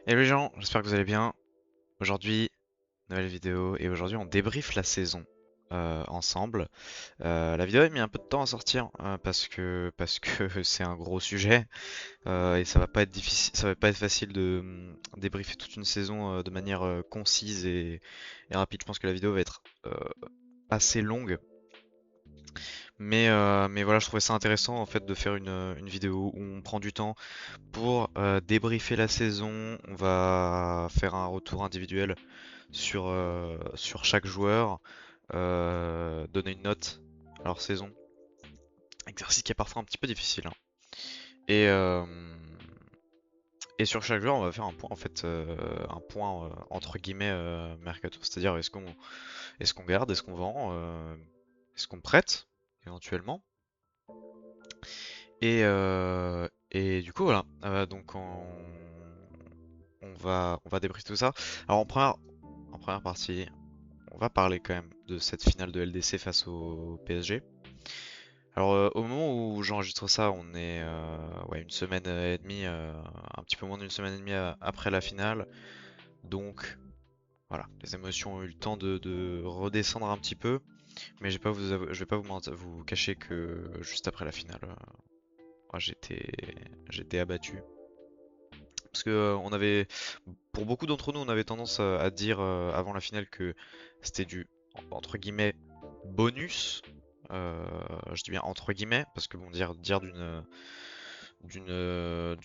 Hello les gens, j'espère que vous allez bien. Aujourd'hui, nouvelle vidéo et aujourd'hui on débriefe la saison ensemble. La vidéo a mis un peu de temps à sortir parce que c'est un gros sujet et ça va pas être difficile, ça va pas être facile de débriefer toute une saison de manière concise et rapide. Je pense que la vidéo va être assez longue, mais voilà, je trouvais ça intéressant en fait de faire une vidéo où on prend du temps pour débriefer la saison. On va faire un retour individuel sur chaque joueur, donner une note à leur saison. Exercice qui est parfois un petit peu difficile, hein. Et, euh, et sur chaque joueur, on va faire un point, en fait, un point entre guillemets mercato. C'est-à-dire est-ce qu'on garde, est-ce qu'on vend, est-ce qu'on prête éventuellement. Et du coup voilà. Donc on va débriefer tout ça. Alors en première partie, on va parler quand même de cette finale de LDC face au PSG. Alors au moment où j'enregistre ça, on est ouais, une semaine et demie, un petit peu moins d'une semaine et demie après la finale. Donc voilà, les émotions ont eu le temps de redescendre un petit peu. Mais je vais pas vous cacher que juste après la finale, ouais, j'étais abattu. Parce que pour beaucoup d'entre nous, on avait tendance à dire avant la finale que c'était du entre guillemets bonus. Euh, je dis bien entre guillemets parce que bon dire d'une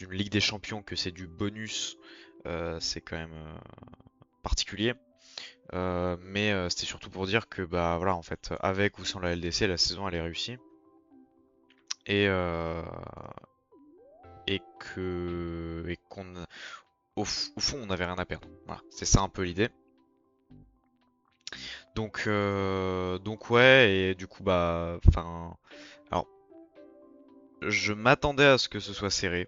Ligue des Champions que c'est du bonus, c'est quand même particulier. Mais c'était surtout pour dire que bah voilà en fait avec ou sans la LDC, la saison elle est réussie et euh, et qu'on au fond on n'avait rien à perdre. Voilà, c'est ça un peu l'idée. Donc ouais, et du coup bah, enfin, alors je m'attendais à ce que ce soit serré,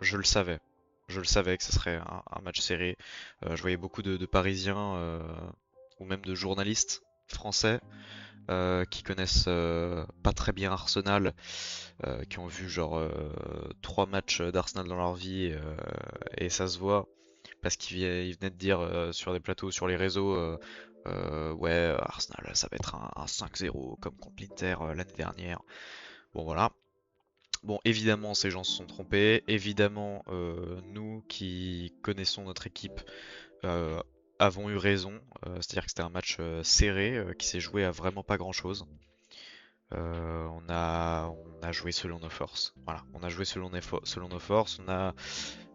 je le savais, je le savais que ce serait un match serré. Je voyais beaucoup de Parisiens ou même de journalistes français qui connaissent pas très bien Arsenal, qui ont vu genre 3 matchs d'Arsenal dans leur vie et ça se voit parce qu'ils venaient de dire sur des plateaux, sur les réseaux, ouais, Arsenal, ça va être un 5-0 comme contre l'Inter l'année dernière. Bon, voilà. Bon, évidemment, ces gens se sont trompés. Évidemment, nous qui connaissons notre équipe euh, avons eu raison. C'est-à-dire que c'était un match serré qui s'est joué à vraiment pas grand-chose. On a joué selon nos forces. Voilà, on a joué selon nos forces. On a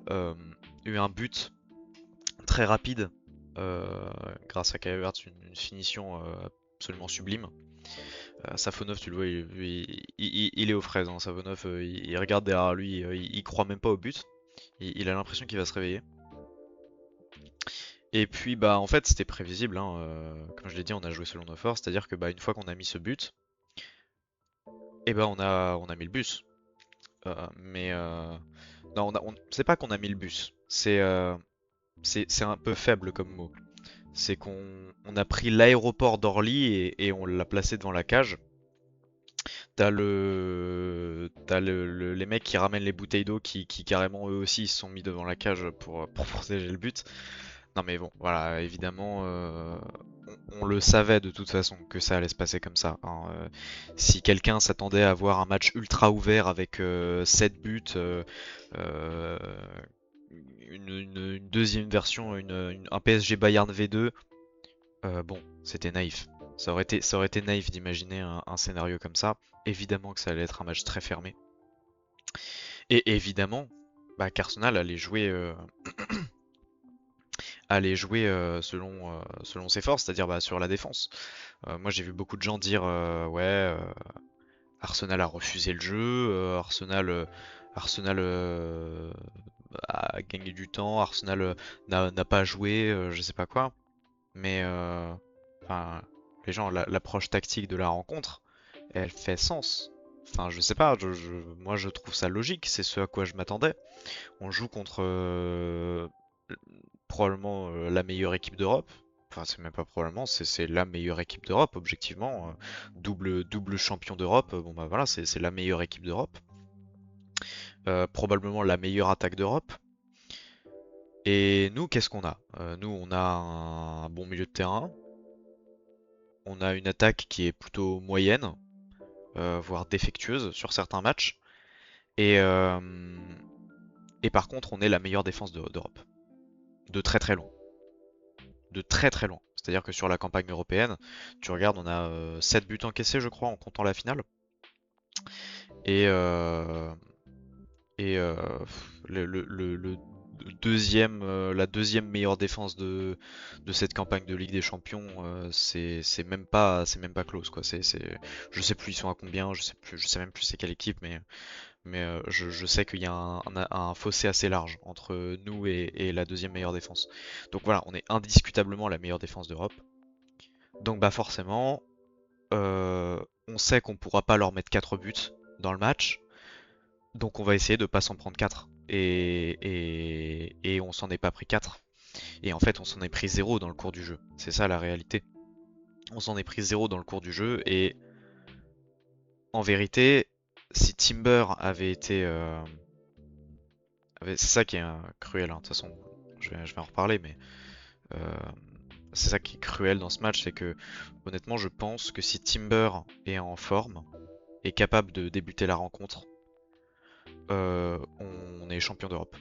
euh, eu un but très rapide grâce à Kai Havertz, une finition absolument sublime. Safonov, tu le vois, il est aux fraises, hein. Safonov, il regarde derrière lui, il croit même pas au but. Il a l'impression qu'il va se réveiller. Et puis bah en fait c'était prévisible, hein, comme je l'ai dit, on a joué selon nos forces, c'est-à-dire que bah une fois qu'on a mis ce but, et bah on a mis le bus. Mais non, c'est pas qu'on a mis le bus, c'est un peu faible comme mot. C'est qu'on a pris l'aéroport d'Orly et on l'a placé devant la cage. Les mecs qui ramènent les bouteilles d'eau qui carrément eux aussi se sont mis devant la cage pour protéger le but. Non mais bon, voilà, évidemment, on le savait de toute façon que ça allait se passer comme ça, hein. Si quelqu'un s'attendait à voir un match ultra ouvert avec 7 buts, euh, une deuxième version, un PSG Bayern V2, bon, c'était naïf. Ça aurait été naïf d'imaginer un scénario comme ça. Évidemment que ça allait être un match très fermé. Et évidemment, bah, qu'Arsenal allait jouer selon ses forces, c'est-à-dire bah, sur la défense. Moi j'ai vu beaucoup de gens dire ouais, Arsenal a refusé le jeu, Arsenal a gagné du temps, Arsenal n'a pas joué, je sais pas quoi. Mais enfin, les gens, l'approche tactique de la rencontre, elle fait sens. Enfin, je sais pas, moi je trouve ça logique, c'est ce à quoi je m'attendais. On joue contre probablement la meilleure équipe d'Europe. Enfin, c'est même pas probablement, c'est la meilleure équipe d'Europe, objectivement. Double champion d'Europe, bon bah voilà, c'est la meilleure équipe d'Europe. Probablement la meilleure attaque d'Europe. Et nous, qu'est-ce qu'on a? Nous, on a un bon milieu de terrain, on a une attaque qui est plutôt moyenne, voire défectueuse sur certains matchs, et, euh, et par contre, on est la meilleure défense d'Europe, de très très loin. De très très loin. C'est-à-dire que sur la campagne européenne, tu regardes, on a 7 buts encaissés, je crois, en comptant la finale. Et, euh, et le deuxième, la deuxième meilleure défense de cette campagne de Ligue des Champions, c'est même pas close quoi. Je sais plus ils sont à combien, je sais même plus c'est quelle équipe, mais je sais qu'il y a un fossé assez large entre nous et la deuxième meilleure défense. Donc voilà, on est indiscutablement la meilleure défense d'Europe. Donc bah forcément, euh, on sait qu'on pourra pas leur mettre 4 buts dans le match, donc on va essayer de pas s'en prendre 4. Et on s'en est pas pris 4. Et en fait, on s'en est pris 0 dans le cours du jeu. C'est ça la réalité. On s'en est pris 0 dans le cours du jeu, et en vérité, si Timber avait été... c'est ça qui est cruel, hein. De toute façon, je vais en reparler, mais euh, c'est ça qui est cruel dans ce match, c'est que honnêtement, je pense que si Timber est en forme, est capable de débuter la rencontre, on est champion d'Europe.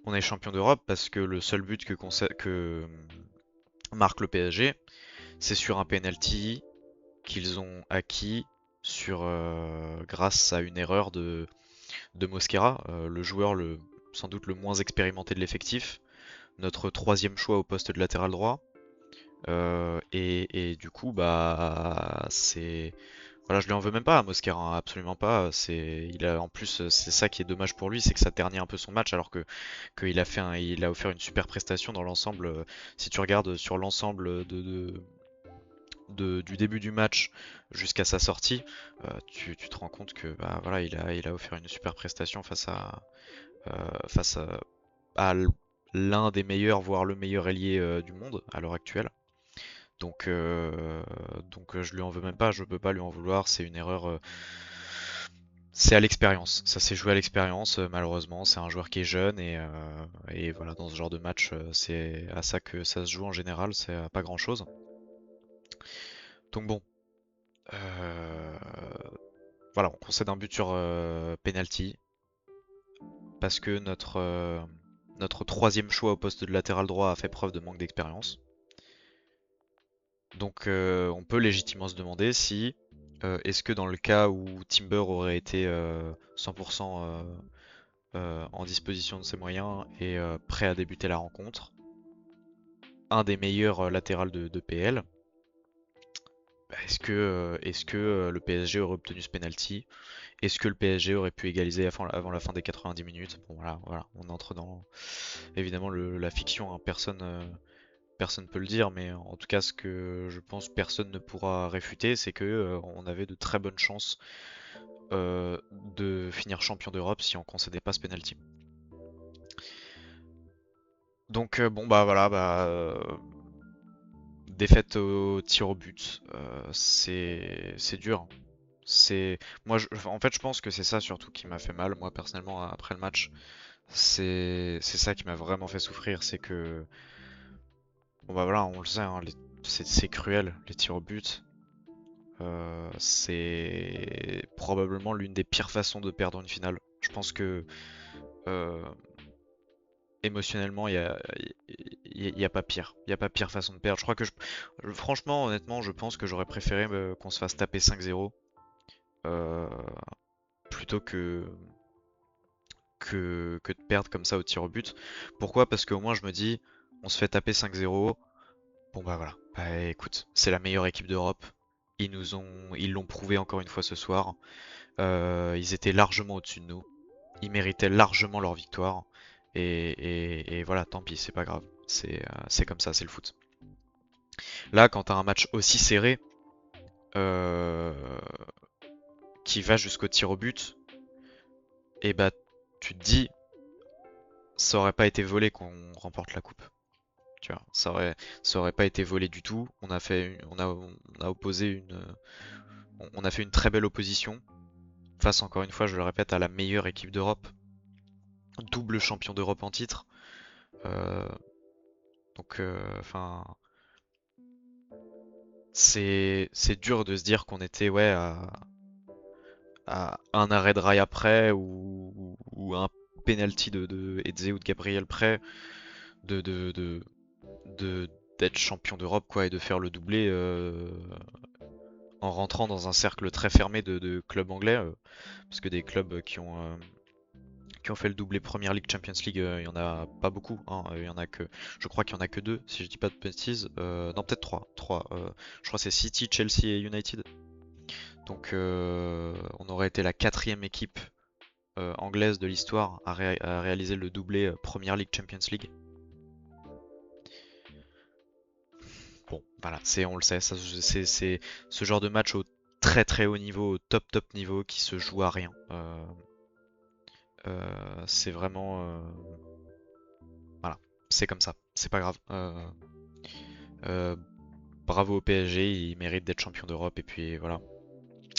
On est champion d'Europe parce que le seul but que marque le PSG, c'est sur un penalty qu'ils ont acquis grâce à une erreur de Mosquera, le joueur sans doute le moins expérimenté de l'effectif, notre troisième choix au poste de latéral droit. Et du coup, bah, voilà, je lui en veux même pas à Mosquera, hein, absolument pas. En plus, c'est ça qui est dommage pour lui, c'est que ça ternit un peu son match, alors que qu'il a il a offert une super prestation dans l'ensemble. Si tu regardes sur l'ensemble du début du match jusqu'à sa sortie, tu te rends compte que bah voilà, il a offert une super prestation face à l'un des meilleurs, voire le meilleur ailier du monde à l'heure actuelle. Donc je lui en veux même pas, je peux pas lui en vouloir, c'est une erreur, c'est à l'expérience, ça s'est joué à l'expérience, malheureusement, c'est un joueur qui est jeune et voilà, dans ce genre de match, c'est à ça que ça se joue en général, c'est à pas grand chose. Donc bon, euh, voilà, on concède un but sur penalty parce que notre troisième choix au poste de latéral droit a fait preuve de manque d'expérience. Donc on peut légitimement se demander si est-ce que dans le cas où Timber aurait été 100% en disposition de ses moyens et prêt à débuter la rencontre, un des meilleurs latérales de PL, bah, est-ce que le PSG aurait obtenu ce penalty? Est-ce que le PSG aurait pu égaliser avant la fin des 90 minutes? Bon voilà, on entre dans évidemment la fiction, hein, personne peut le dire, mais en tout cas, ce que je pense personne ne pourra réfuter, c'est que on avait de très bonnes chances de finir champion d'Europe si on concédait pas ce penalty. Donc bon bah voilà, défaite au tir au but, c'est dur. En fait, je pense que c'est ça surtout qui m'a fait mal, moi personnellement après le match. C'est ça qui m'a vraiment fait souffrir, c'est que bon bah voilà, on le sait, hein, c'est cruel les tirs au but. C'est probablement l'une des pires façons de perdre une finale. Je pense que euh, émotionnellement, il y a pas pire. Il y a pas pire façon de perdre. Je crois que franchement, honnêtement, je pense que j'aurais préféré qu'on se fasse taper 5-0 euh, plutôt que de perdre comme ça au tir au but. Pourquoi? Parce qu'au moins je me dis, on se fait taper 5-0. Bon bah voilà. Bah écoute, c'est la meilleure équipe d'Europe. Ils l'ont prouvé encore une fois ce soir. Ils étaient largement au-dessus de nous. Ils méritaient largement leur victoire. Et voilà, tant pis, c'est pas grave. C'est comme ça, c'est le foot. Là, quand t'as un match aussi serré, euh, qui va jusqu'au tir au but, et bah tu te dis, ça aurait pas été volé qu'on remporte la coupe. Tu vois, ça aurait pas été volé du tout. On a opposé on a fait une très belle opposition face, encore une fois, je le répète, à la meilleure équipe d'Europe, double champion d'Europe en titre. Euh, donc, enfin, c'est dur de se dire qu'on était ouais à un arrêt de rail après ou un penalty de Eze ou de Gabriel près de de de de- d'être champion d'Europe quoi et de faire le doublé en rentrant dans un cercle très fermé de clubs anglais parce que des clubs qui ont fait le doublé Premier League Champions League il y en a pas beaucoup hein, il y en a que je crois qu'il y en a que deux si je dis pas de bêtises non peut-être trois je crois que c'est City, Chelsea et United donc on aurait été la quatrième équipe anglaise de l'histoire à réaliser le doublé Premier League Champions League. Bon, voilà, on le sait, c'est ce genre de match au très très haut niveau, au top top niveau, qui se joue à rien. C'est vraiment, voilà, c'est comme ça, c'est pas grave. Euh, Bravo au PSG, il mérite d'être champion d'Europe et puis voilà.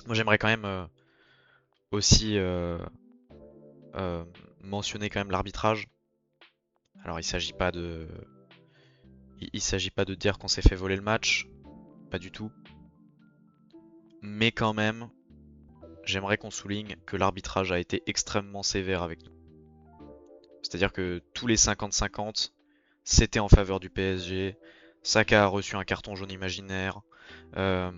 Moi j'aimerais quand même aussi euh, mentionner quand même l'arbitrage. Alors il s'agit pas de dire qu'on s'est fait voler le match, pas du tout, mais quand même. J'aimerais qu'on souligne que l'arbitrage a été extrêmement sévère avec nous. C'est-à-dire que tous les 50-50, c'était en faveur du PSG. Saka a reçu un carton jaune imaginaire. Euh,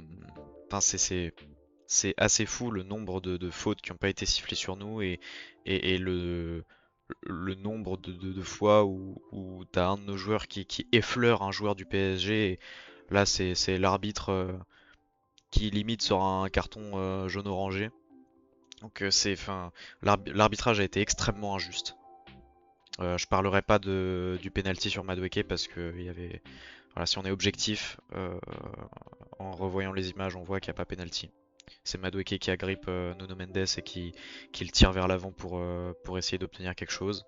Enfin, c'est assez fou le nombre de fautes qui n'ont pas été sifflées sur nous et le nombre de fois où tu as un de nos joueurs qui effleure un joueur du PSG. Et là, c'est l'arbitre qui limite sur un carton jaune orangé. Donc enfin, l'arbitrage a été extrêmement injuste. Je parlerai pas du penalty sur Madueke parce que il y avait, voilà, si on est objectif, en revoyant les images, on voit qu'il n'y a pas penalty. C'est Madueke qui agrippe Nuno Mendes et qui le tire vers l'avant pour essayer d'obtenir quelque chose.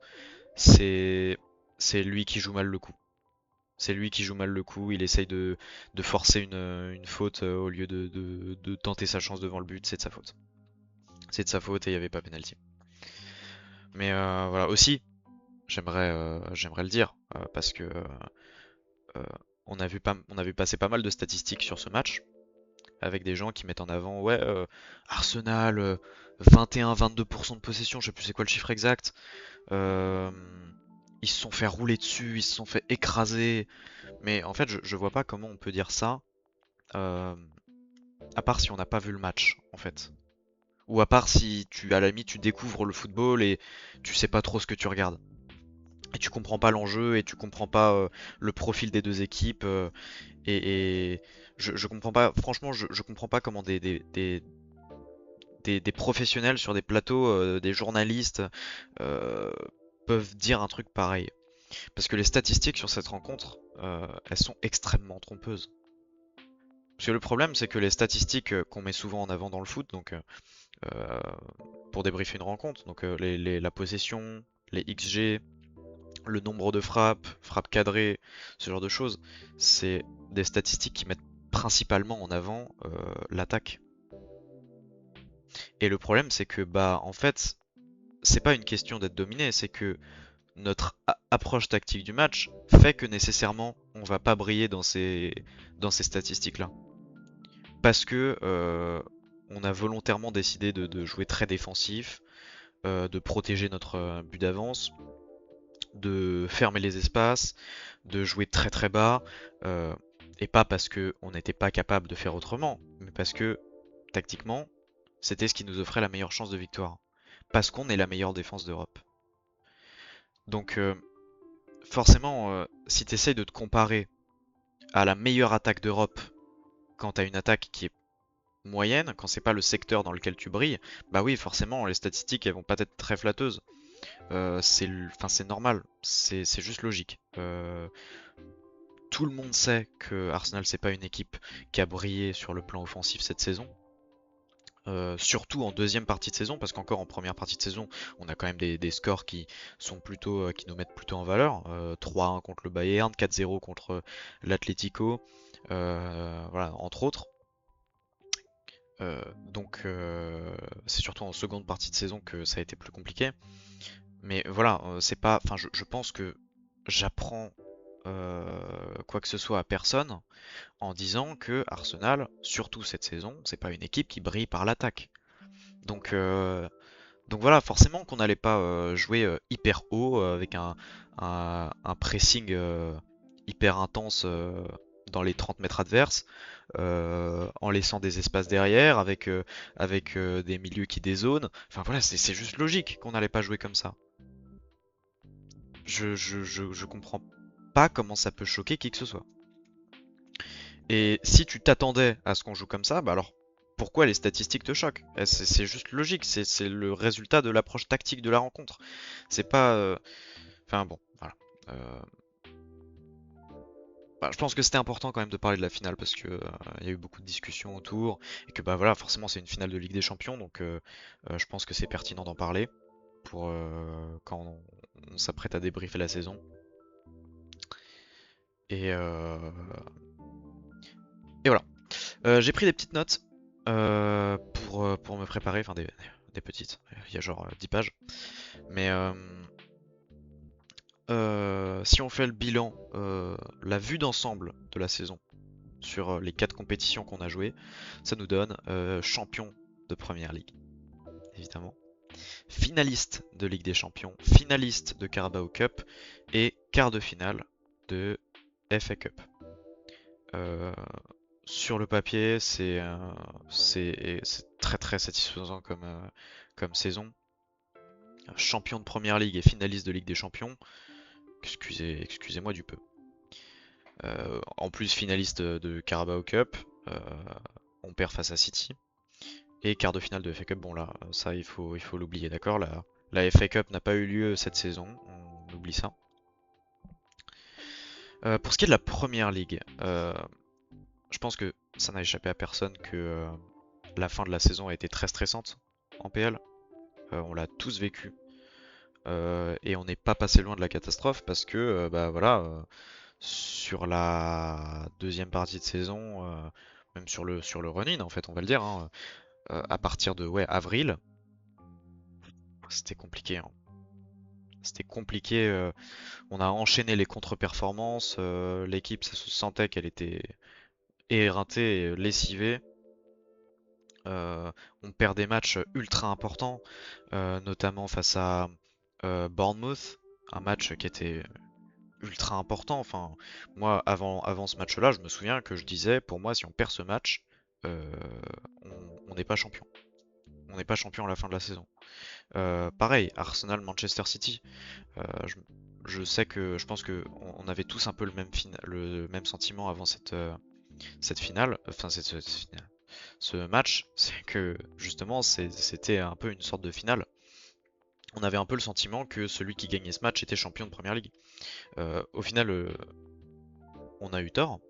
C'est c'est lui qui joue mal le coup. C'est lui qui joue mal le coup. Il essaye de forcer une faute au lieu de tenter sa chance devant le but. C'est de sa faute. C'est de sa faute et il n'y avait pas penalty. Mais voilà, aussi, j'aimerais le dire, parce que euh, on a vu passer pas mal de statistiques sur ce match, avec des gens qui mettent en avant, ouais, Arsenal, 21-22% de possession, je sais plus c'est quoi le chiffre exact, euh, ils se sont fait rouler dessus, ils se sont fait écraser, mais en fait, je vois pas comment on peut dire ça, euh, à part si on n'a pas vu le match, en fait. Ou à part si tu, à la limite, tu découvres le football et tu sais pas trop ce que tu regardes. Et tu comprends pas l'enjeu et tu comprends pas le profil des deux équipes et je comprends pas franchement je comprends pas comment des professionnels sur des plateaux des journalistes euh, peuvent dire un truc pareil parce que les statistiques sur cette rencontre elles sont extrêmement trompeuses parce que le problème c'est que les statistiques qu'on met souvent en avant dans le foot donc euh, pour débriefer une rencontre donc la possession les XG le nombre de frappes, frappes cadrées, ce genre de choses, c'est des statistiques qui mettent principalement en avant l'attaque. Et le problème, c'est que bah en fait, c'est pas une question d'être dominé, c'est que notre approche tactique du match fait que nécessairement on va pas briller dans ces statistiques-là. Parce que on a volontairement décidé de jouer très défensif, de protéger notre but d'avance, de fermer les espaces, de jouer très très bas, euh, et pas parce que on n'était pas capable de faire autrement, mais parce que tactiquement, c'était ce qui nous offrait la meilleure chance de victoire. Parce qu'on est la meilleure défense d'Europe. Donc forcément, si tu essayes de te comparer à la meilleure attaque d'Europe quand tu as une attaque qui est moyenne, quand c'est pas le secteur dans lequel tu brilles, bah oui, forcément, les statistiques elles vont pas être très flatteuses. Enfin, c'est normal, c'est juste logique. Tout le monde sait que Arsenal c'est pas une équipe qui a brillé sur le plan offensif cette saison. Surtout en deuxième partie de saison, parce qu'encore en première partie de saison, on a quand même des scores qui sont plutôt, qui nous mettent plutôt en valeur. 3-1 contre le Bayern, 4-0 contre l'Atlético, voilà, entre autres. Donc c'est surtout en seconde partie de saison que ça a été plus compliqué. Mais voilà, c'est pas, enfin je pense que j'apprends quoi que ce soit à personne en disant que Arsenal, surtout cette saison, c'est pas une équipe qui brille par l'attaque. Donc, euh, donc voilà, forcément qu'on n'allait pas jouer hyper haut avec un pressing hyper intense dans les 30 mètres adverses, en laissant des espaces derrière, avec des milieux qui dézonent. Enfin voilà, c'est juste logique qu'on n'allait pas jouer comme ça. Je comprends pas comment ça peut choquer qui que ce soit. Et si tu t'attendais à ce qu'on joue comme ça, bah alors pourquoi les statistiques te choquent? C'est juste logique, c'est le résultat de l'approche tactique de la rencontre. C'est pas. Enfin bon, voilà. Euh, je pense que c'était important quand même de parler de la finale parce que il y a eu beaucoup de discussions autour et que bah voilà, forcément c'est une finale de Ligue des Champions donc je pense que c'est pertinent d'en parler pour quand on s'apprête à débriefer la saison. Et, euh, et voilà. J'ai pris des petites notes pour me préparer, enfin des petites, il y a genre 10 pages. Mais si on fait le bilan, la vue d'ensemble de la saison sur les 4 compétitions qu'on a jouées, ça nous donne champion de Première Ligue, évidemment. Finaliste de Ligue des Champions, finaliste de Carabao Cup et quart de finale de FA Cup. Euh, Sur le papier, c'est très très satisfaisant comme saison. Champion de Première Ligue et finaliste de Ligue des Champions. Excusez-moi du peu. En plus, finaliste de Carabao Cup. euh, on perd face à City. Et quart de finale de FA Cup. Bon là, ça il faut l'oublier, d'accord? La FA Cup n'a pas eu lieu cette saison. On oublie ça. Pour ce qui est de la Première Ligue, je pense que ça n'a échappé à personne que la fin de la saison a été très stressante en PL. On l'a tous vécu. Et on n'est pas passé loin de la catastrophe parce que bah voilà, sur la deuxième partie de saison, même sur le run-in en fait, on va le dire, hein, à partir de ouais, avril, c'était compliqué, hein. C'était compliqué. On a enchaîné les contre-performances. L'équipe, ça se sentait qu'elle était éreintée et lessivée. On perd des matchs ultra importants, notamment face à Bournemouth, un match qui était ultra important. Enfin, moi, avant ce match-là, je me souviens que je disais, pour moi, si on perd ce match, euh, on n'est pas champion. On n'est pas champion à la fin de la saison. Pareil, Arsenal, Manchester City. Euh, je, je sais que je pense que on avait tous un peu le même sentiment avant cette finale, enfin cette finale, ce match, c'est que justement c'était un peu une sorte de finale. On avait un peu le sentiment que celui qui gagnait ce match était champion de Première Ligue. Au final, on a eu tort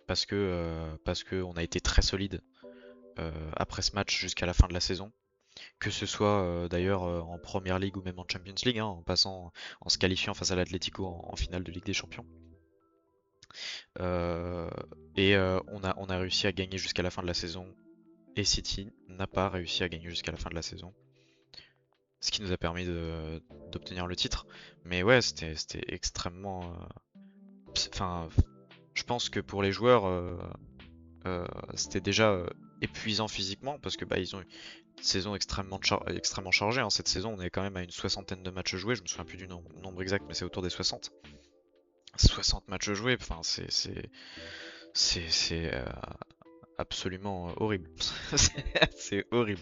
parce que on a été très solide après ce match jusqu'à la fin de la saison. Que ce soit d'ailleurs en Première Ligue ou même en Champions League, hein, en se qualifiant face à l'Atlético en finale de Ligue des Champions. Euh, on a réussi à gagner jusqu'à la fin de la saison et City n'a pas réussi à gagner jusqu'à la fin de la saison. Ce qui nous a permis d'obtenir le titre. Mais ouais, c'était extrêmement. Enfin, je pense que pour les joueurs, c'était déjà épuisant physiquement parce que bah, ils ont eu une saison extrêmement chargée, hein. Cette saison, on est quand même à une soixantaine de matchs joués. Je me souviens plus du nombre exact, mais c'est autour des 60. 60 matchs joués, enfin, c'est absolument horrible. C'est horrible.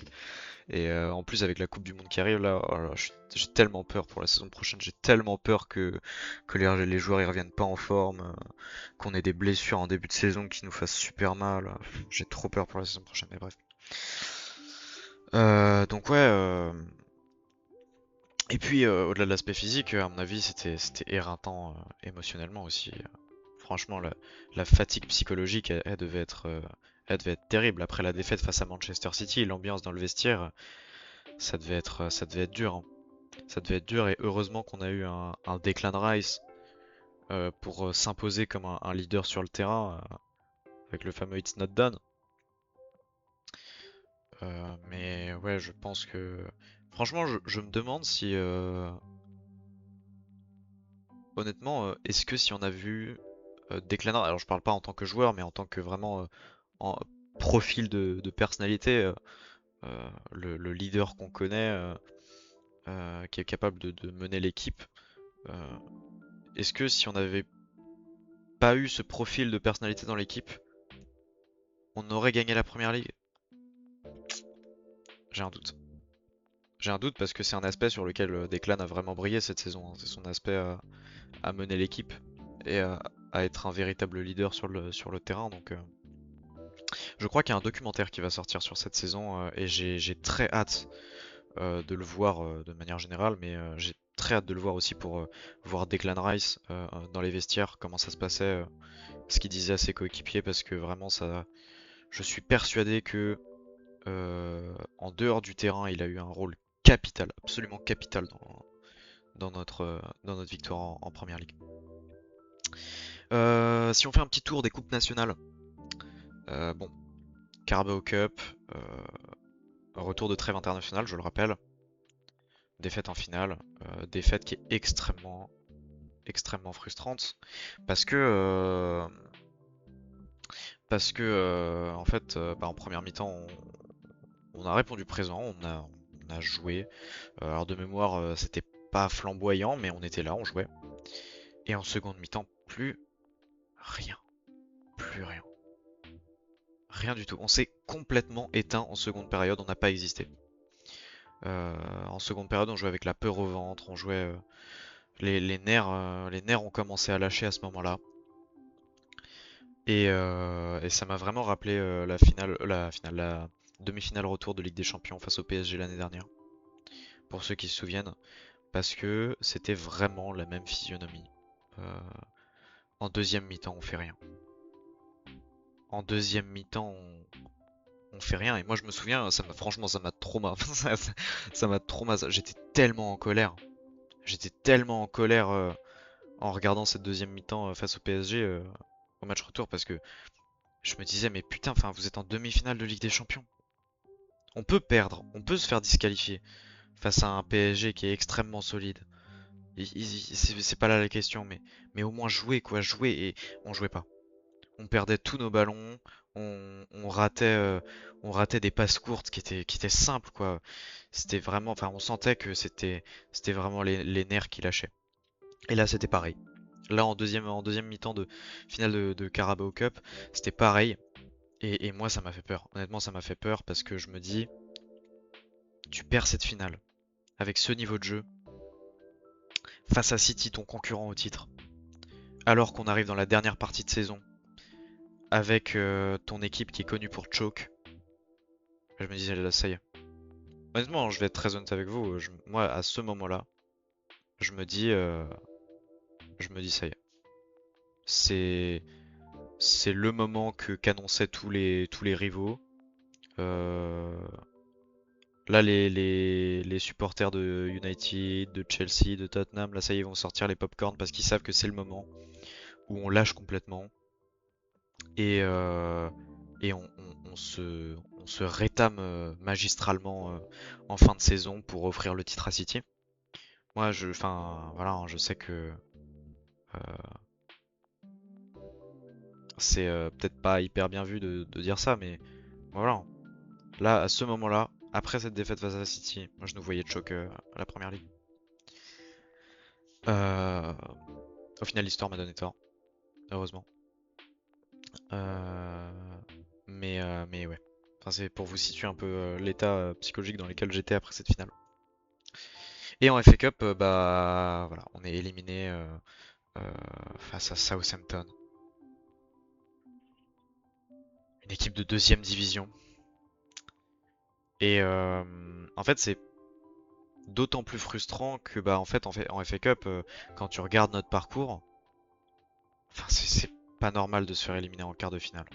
Et en plus avec la Coupe du Monde qui arrive là, oh là, j'ai tellement peur pour la saison prochaine, j'ai tellement peur que les joueurs ils reviennent pas en forme, qu'on ait des blessures en début de saison qui nous fassent super mal. J'ai trop peur pour la saison prochaine, mais bref. Donc ouais, et puis au-delà de l'aspect physique, à mon avis c'était éreintant émotionnellement aussi. Franchement, la fatigue psychologique, elle devait être terrible. Après la défaite face à Manchester City, l'ambiance dans le vestiaire, ça devait être dur, hein. Ça devait être dur et heureusement qu'on a eu un Declan Rice pour s'imposer comme un leader sur le terrain avec le fameux It's Not Done. Mais ouais, je pense que franchement, je me demande si honnêtement, est-ce que si on a vu Declan Rice, alors je parle pas en tant que joueur, mais en tant que vraiment en profil de personnalité, le leader qu'on connaît, qui est capable de mener l'équipe, euh, est-ce que si on n'avait pas eu ce profil de personnalité dans l'équipe, on aurait gagné la première ligue? J'ai un doute. J'ai un doute parce que c'est un aspect sur lequel Declan a vraiment brillé cette saison, hein. C'est son aspect à mener l'équipe et à être un véritable leader sur le terrain. Donc, je crois qu'il y a un documentaire qui va sortir sur cette saison et j'ai très hâte de le voir de manière générale, mais j'ai très hâte de le voir aussi pour voir Declan Rice dans les vestiaires, comment ça se passait, ce qu'il disait à ses coéquipiers, parce que vraiment ça, je suis persuadé que en dehors du terrain, il a eu un rôle capital, absolument capital dans notre victoire en première ligue. Si on fait un petit tour des coupes nationales, bon, Carabao Cup, euh, retour de trêve internationale, je le rappelle, défaite en finale, défaite qui est extrêmement frustrante parce que en fait, bah, en première mi-temps, on a répondu présent, on a joué. Alors de mémoire, c'était pas flamboyant, mais on était là, on jouait. Et en seconde mi-temps, rien, plus rien. Rien du tout. On s'est complètement éteint en seconde période, on n'a pas existé. En seconde période, on jouait avec la peur au ventre, on jouait. Les nerfs ont commencé à lâcher à ce moment-là. Et ça m'a vraiment rappelé la demi-finale retour de Ligue des Champions face au PSG l'année dernière. Pour ceux qui se souviennent, parce que c'était vraiment la même physionomie. Euh, En deuxième mi-temps, on fait rien. En deuxième mi-temps, on fait rien. Et moi, je me souviens, franchement, ça m'a trauma. Ça m'a trauma. J'étais tellement en colère. J'étais tellement en colère en regardant cette deuxième mi-temps face au PSG au match retour parce que je me disais, mais putain, enfin, vous êtes en demi-finale de Ligue des Champions. On peut perdre, on peut se faire disqualifier face à un PSG qui est extrêmement solide. C'est pas là la question, mais au moins jouer, quoi, jouer. Et on jouait pas. On perdait tous nos ballons, on ratait des passes courtes qui étaient simples, quoi. C'était vraiment, enfin, on sentait que c'était vraiment les nerfs qui lâchaient. Et là, c'était pareil. Là, en deuxième mi-temps de finale de Carabao Cup, c'était pareil. Et moi, ça m'a fait peur. Honnêtement, ça m'a fait peur parce que je me dis, tu perds cette finale avec ce niveau de jeu face à City, ton concurrent au titre, alors qu'on arrive dans la dernière partie de saison avec ton équipe qui est connue pour choke. Je me disais, là, ça y est. Honnêtement, je vais être très honnête avec vous. Moi, à ce moment-là, je me dis, euh, je me dis, ça y est. C'est, c'est le moment que qu'annonçaient tous les rivaux. Euh, Là, les supporters de United, de Chelsea, de Tottenham, là, ça y est, ils vont sortir les popcorns parce qu'ils savent que c'est le moment où on lâche complètement et, on se rétame magistralement en fin de saison pour offrir le titre à City. Moi, enfin, voilà, hein, je sais que c'est peut-être pas hyper bien vu de dire ça, mais voilà. Là, à ce moment-là, après cette défaite face à City, moi je nous voyais choc à la première ligue. Euh, Au final, l'histoire m'a donné tort, heureusement. Euh, mais ouais. Enfin, c'est pour vous situer un peu l'état psychologique dans lequel j'étais après cette finale. Et en FA Cup, bah voilà, on est éliminé euh, face à Southampton, une équipe de deuxième division. Et en fait, c'est d'autant plus frustrant que bah en FA Cup, quand tu regardes notre parcours, enfin c'est pas normal de se faire éliminer en quart de finale.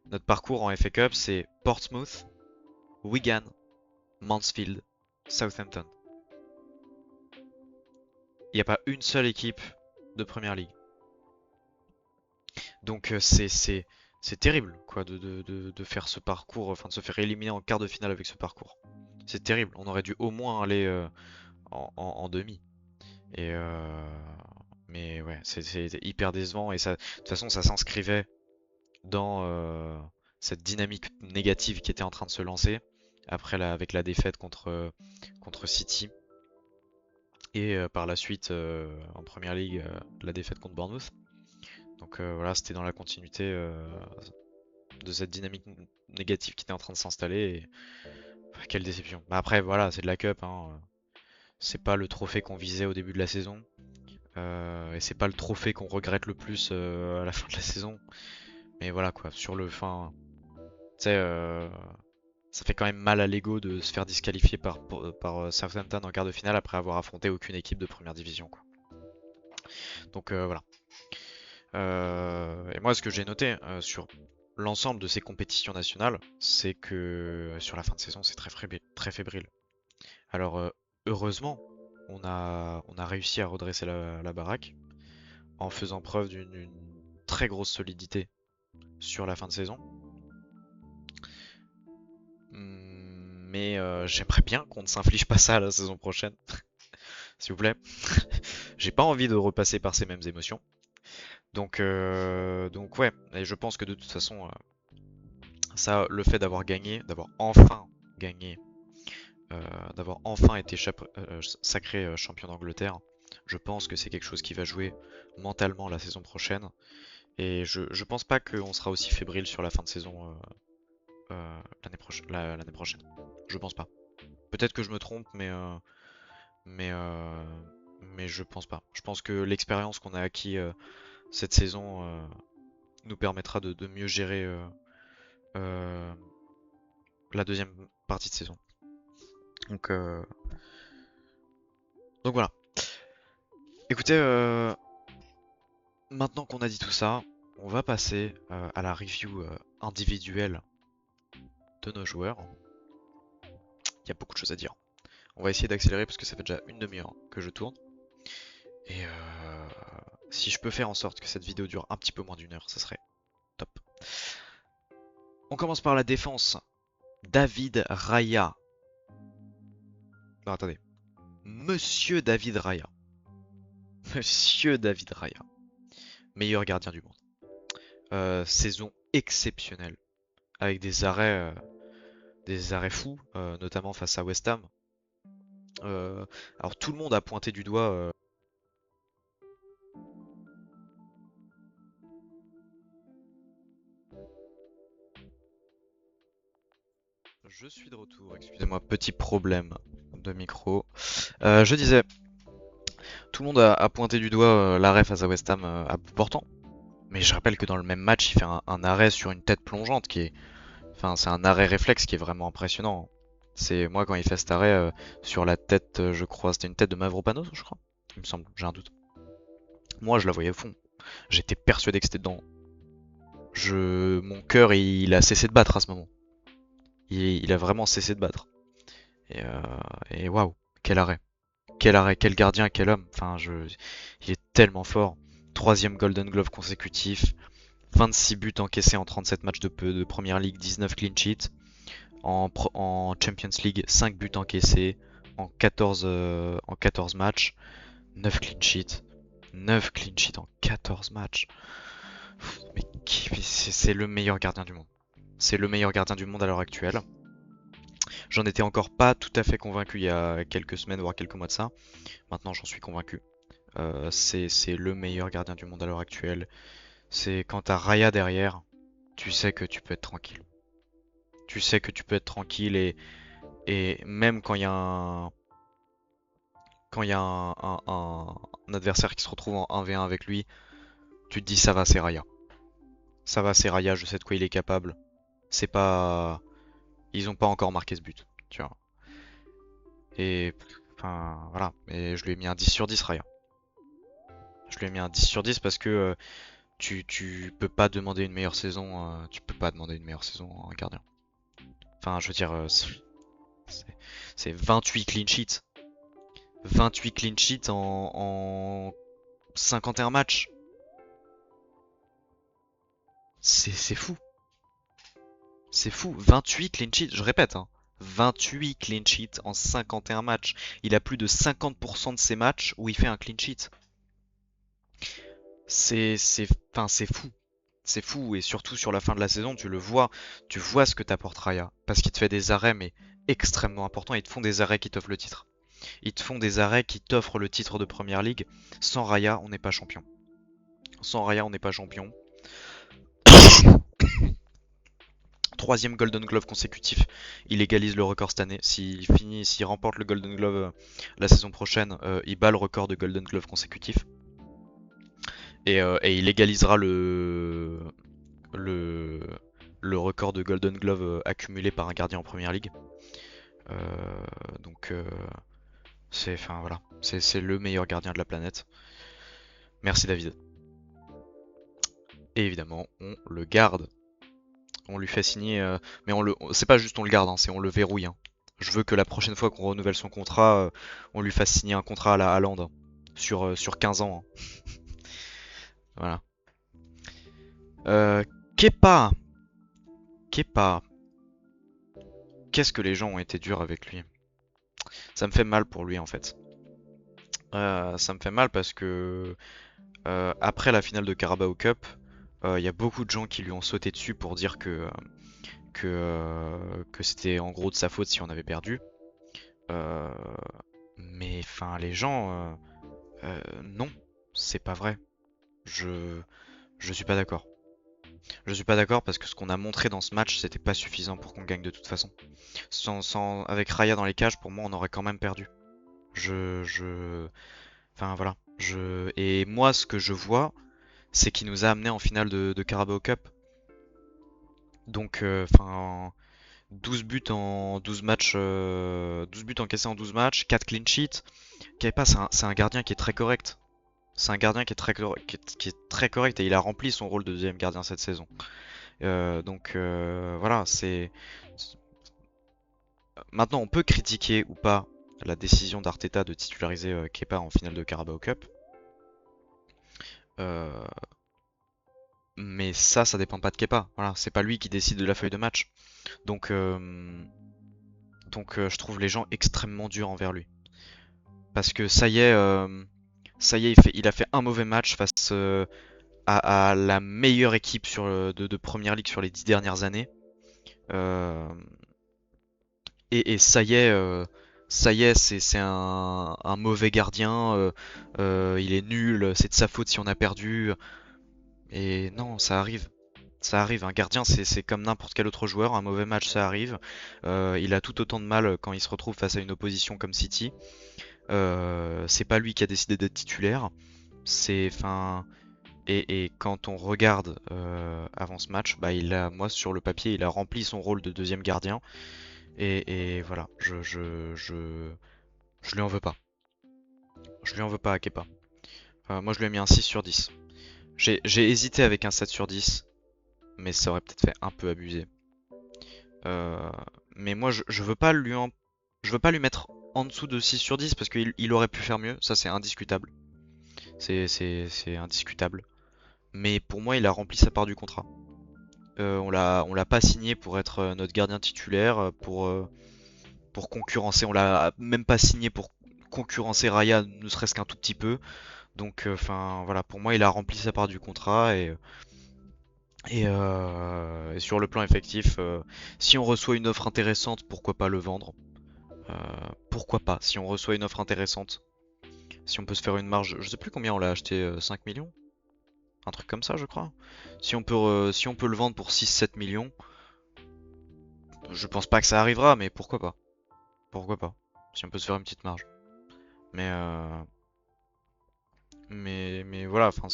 Notre parcours en FA Cup, c'est Portsmouth, Wigan, Mansfield, Southampton. Il n'y a pas une seule équipe de Première Ligue. Donc c'est terrible quoi de faire ce parcours, enfin de se faire éliminer en quart de finale avec ce parcours. C'est terrible. On aurait dû au moins aller en demi. Et c'était hyper décevant et ça, de toute façon, ça s'inscrivait dans cette dynamique négative qui était en train de se lancer après avec la défaite contre City et par la suite en Première Ligue la défaite contre Bournemouth. Donc voilà, c'était dans la continuité de cette dynamique négative qui était en train de s'installer et quelle déception. Bah après voilà, c'est de la Cup, hein. C'est pas le trophée qu'on visait au début de la saison. Et c'est pas le trophée qu'on regrette le plus à la fin de la saison. Mais voilà quoi, sur le fin, tu sais, ça fait quand même mal à l'ego de se faire disqualifier par Southampton en quart de finale après avoir affronté aucune équipe de première division, quoi. Donc voilà. Et moi, ce que j'ai noté sur l'ensemble de ces compétitions nationales, c'est que sur la fin de saison, c'est très fébrile. Alors heureusement, on a réussi à redresser la baraque en faisant preuve d'une très grosse solidité sur la fin de saison. Mais j'aimerais bien qu'on ne s'inflige pas ça la saison prochaine, s'il vous plaît. J'ai pas envie de repasser par ces mêmes émotions. Donc ouais, et je pense que de toute façon, ça, le fait d'avoir gagné, d'avoir enfin gagné, d'avoir enfin été sacré champion d'Angleterre, je pense que c'est quelque chose qui va jouer mentalement la saison prochaine. Et je pense pas qu'on sera aussi fébrile sur la fin de saison l'année prochaine. Je pense pas. Peut-être que je me trompe, mais, euh, mais je pense pas. Je pense que l'expérience qu'on a acquis cette saison nous permettra de mieux gérer euh, la deuxième partie de saison. Donc, euh, donc voilà. Écoutez, maintenant qu'on a dit tout ça, on va passer à la review individuelle de nos joueurs. Il y a beaucoup de choses à dire. On va essayer d'accélérer parce que ça fait déjà une demi-heure que je tourne. Et si je peux faire en sorte que cette vidéo dure un petit peu moins d'une heure, ça serait top. On commence par la défense. David Raya. Non, attendez. Monsieur David Raya. Monsieur David Raya. Meilleur gardien du monde. Saison exceptionnelle. Avec des arrêts fous, notamment face à West Ham. Alors tout le monde a pointé du doigt je suis de retour, excusez-moi, petit problème de micro. Je disais, tout le monde a pointé du doigt l'arrêt face à West Ham à bout portant. Mais je rappelle que dans le même match, il fait un arrêt sur une tête plongeante qui est. Enfin, c'est un arrêt réflexe qui est vraiment impressionnant. C'est moi quand il fait cet arrêt sur la tête, je crois, c'était une tête de Mavropanos, je crois. Il me semble, j'ai un doute. Moi, je la voyais au fond. J'étais persuadé que c'était dedans. Mon cœur, il a cessé de battre à ce moment. Il a vraiment cessé de battre. Et waouh, quel arrêt. Quel arrêt, quel gardien, quel homme. Enfin, il est tellement fort. Troisième Golden Glove consécutif. 26 buts encaissés en 37 matchs de Première League, 19 clean sheets. En Champions League, 5 buts encaissés en 14 matchs. 9 clean sheets. 9 clean sheets en 14 matchs. Mais c'est le meilleur gardien du monde. C'est le meilleur gardien du monde à l'heure actuelle. J'en étais encore pas tout à fait convaincu il y a quelques semaines, voire quelques mois de ça. Maintenant, j'en suis convaincu. C'est le meilleur gardien du monde à l'heure actuelle. C'est quand t'as Raya derrière, tu sais que tu peux être tranquille. Tu sais que tu peux être tranquille et même quand il y a un adversaire qui se retrouve en 1v1 avec lui, tu te dis ça va, c'est Raya. Ça va, c'est Raya, je sais de quoi il est capable. C'est pas. Ils ont pas encore marqué ce but, tu vois. Et. Enfin, voilà. Et je lui ai mis un 10 sur 10, Raya. Je lui ai mis un 10 sur 10 parce que tu peux pas demander une meilleure saison. Tu peux pas demander une meilleure saison à un gardien. Enfin, je veux dire, c'est 28 clean sheets. 28 clean sheets en 51 matchs. C'est fou. C'est fou. 28 clean sheets, je répète, hein. 28 clean sheets en 51 matchs. Il a plus de 50% de ses matchs où il fait un clean sheet. c'est fou. C'est fou, et surtout sur la fin de la saison, tu vois ce que t'apporte Raya. Parce qu'il te fait des arrêts, mais extrêmement importants. Ils te font des arrêts qui t'offrent le titre. Ils te font des arrêts qui t'offrent le titre de Première Ligue. Sans Raya, on n'est pas champion. Sans Raya, on n'est pas champion. Troisième Golden Glove consécutif. Il égalise le record cette année. S'il remporte le Golden Glove la saison prochaine, il bat le record de Golden Glove consécutif. Et il égalisera le, le record de Golden Glove accumulé par un gardien en Première Ligue. Euh, donc enfin voilà, c'est le meilleur gardien de la planète. Merci David. Et évidemment, on le garde. On lui fait signer, mais c'est pas juste on le garde, hein, c'est on le verrouille, hein. Je veux que la prochaine fois qu'on renouvelle son contrat, on lui fasse signer un contrat à la Haaland, hein, sur 15 ans, hein. Voilà. Kepa. Kepa. Qu'est-ce que les gens ont été durs avec lui. Ça me fait mal pour lui en fait. Ça me fait mal parce que après la finale de Carabao Cup, il y a beaucoup de gens qui lui ont sauté dessus pour dire que c'était en gros de sa faute si on avait perdu. Euh, mais enfin, les gens, non, c'est pas vrai. Je, je suis pas d'accord. Je suis pas d'accord parce que ce qu'on a montré dans ce match, c'était pas suffisant pour qu'on gagne de toute façon. Avec Raya dans les cages, pour moi, on aurait quand même perdu. Enfin voilà. Et moi, ce que je vois, c'est qu'il nous a amené en finale de Carabao Cup. Donc, enfin, 12 buts en 12 matchs, 12 buts encaissés en 12 matchs, 4 clean sheets. Kepa, c'est un gardien qui est très correct. C'est un gardien qui est très correct et il a rempli son rôle de deuxième gardien cette saison. Donc voilà, Maintenant, on peut critiquer ou pas la décision d'Arteta de titulariser Kepa en finale de Carabao Cup. Euh, Mais ça dépend pas de Kepa. Voilà, c'est pas lui qui décide de la feuille de match. Donc, je trouve les gens extrêmement durs envers lui. Parce que ça y est, il a fait un mauvais match face à la meilleure équipe de Première Ligue sur les 10 dernières années. Euh, et ça y est, c'est un mauvais gardien. Il est nul, c'est de sa faute si on a perdu. Et non, ça arrive. Ça arrive, un gardien c'est comme n'importe quel autre joueur, un mauvais match ça arrive. Il a tout autant de mal quand il se retrouve face à une opposition comme City. C'est pas lui qui a décidé d'être titulaire. Enfin, et quand on regarde avant ce match, bah moi sur le papier, il a rempli son rôle de deuxième gardien. Et voilà, je lui en veux pas. Je lui en veux pas à Kepa. Moi je lui ai mis un 6 sur 10. J'ai hésité avec un 7 sur 10, mais ça aurait peut-être fait un peu abusé. Euh, mais moi, je veux pas lui mettre en dessous de 6 sur 10 parce qu'il aurait pu faire mieux. Ça, c'est indiscutable. C'est indiscutable. Mais pour moi, il a rempli sa part du contrat. On l'a pas signé pour être notre gardien titulaire, pour concurrencer. On l'a même pas signé pour concurrencer Raya, ne serait-ce qu'un tout petit peu. Donc, enfin, voilà, pour moi, il a rempli sa part du contrat et sur le plan effectif, si on reçoit une offre intéressante, pourquoi pas le vendre? Euh, Pourquoi pas? Si on reçoit une offre intéressante, si on peut se faire une marge, je sais plus combien on l'a acheté, 5 millions? Un truc comme ça, je crois. Si on peut le vendre pour 6-7 millions, je pense pas que ça arrivera, mais pourquoi pas? Pourquoi pas? Si on peut se faire une petite marge. Mais, euh, mais voilà, enfin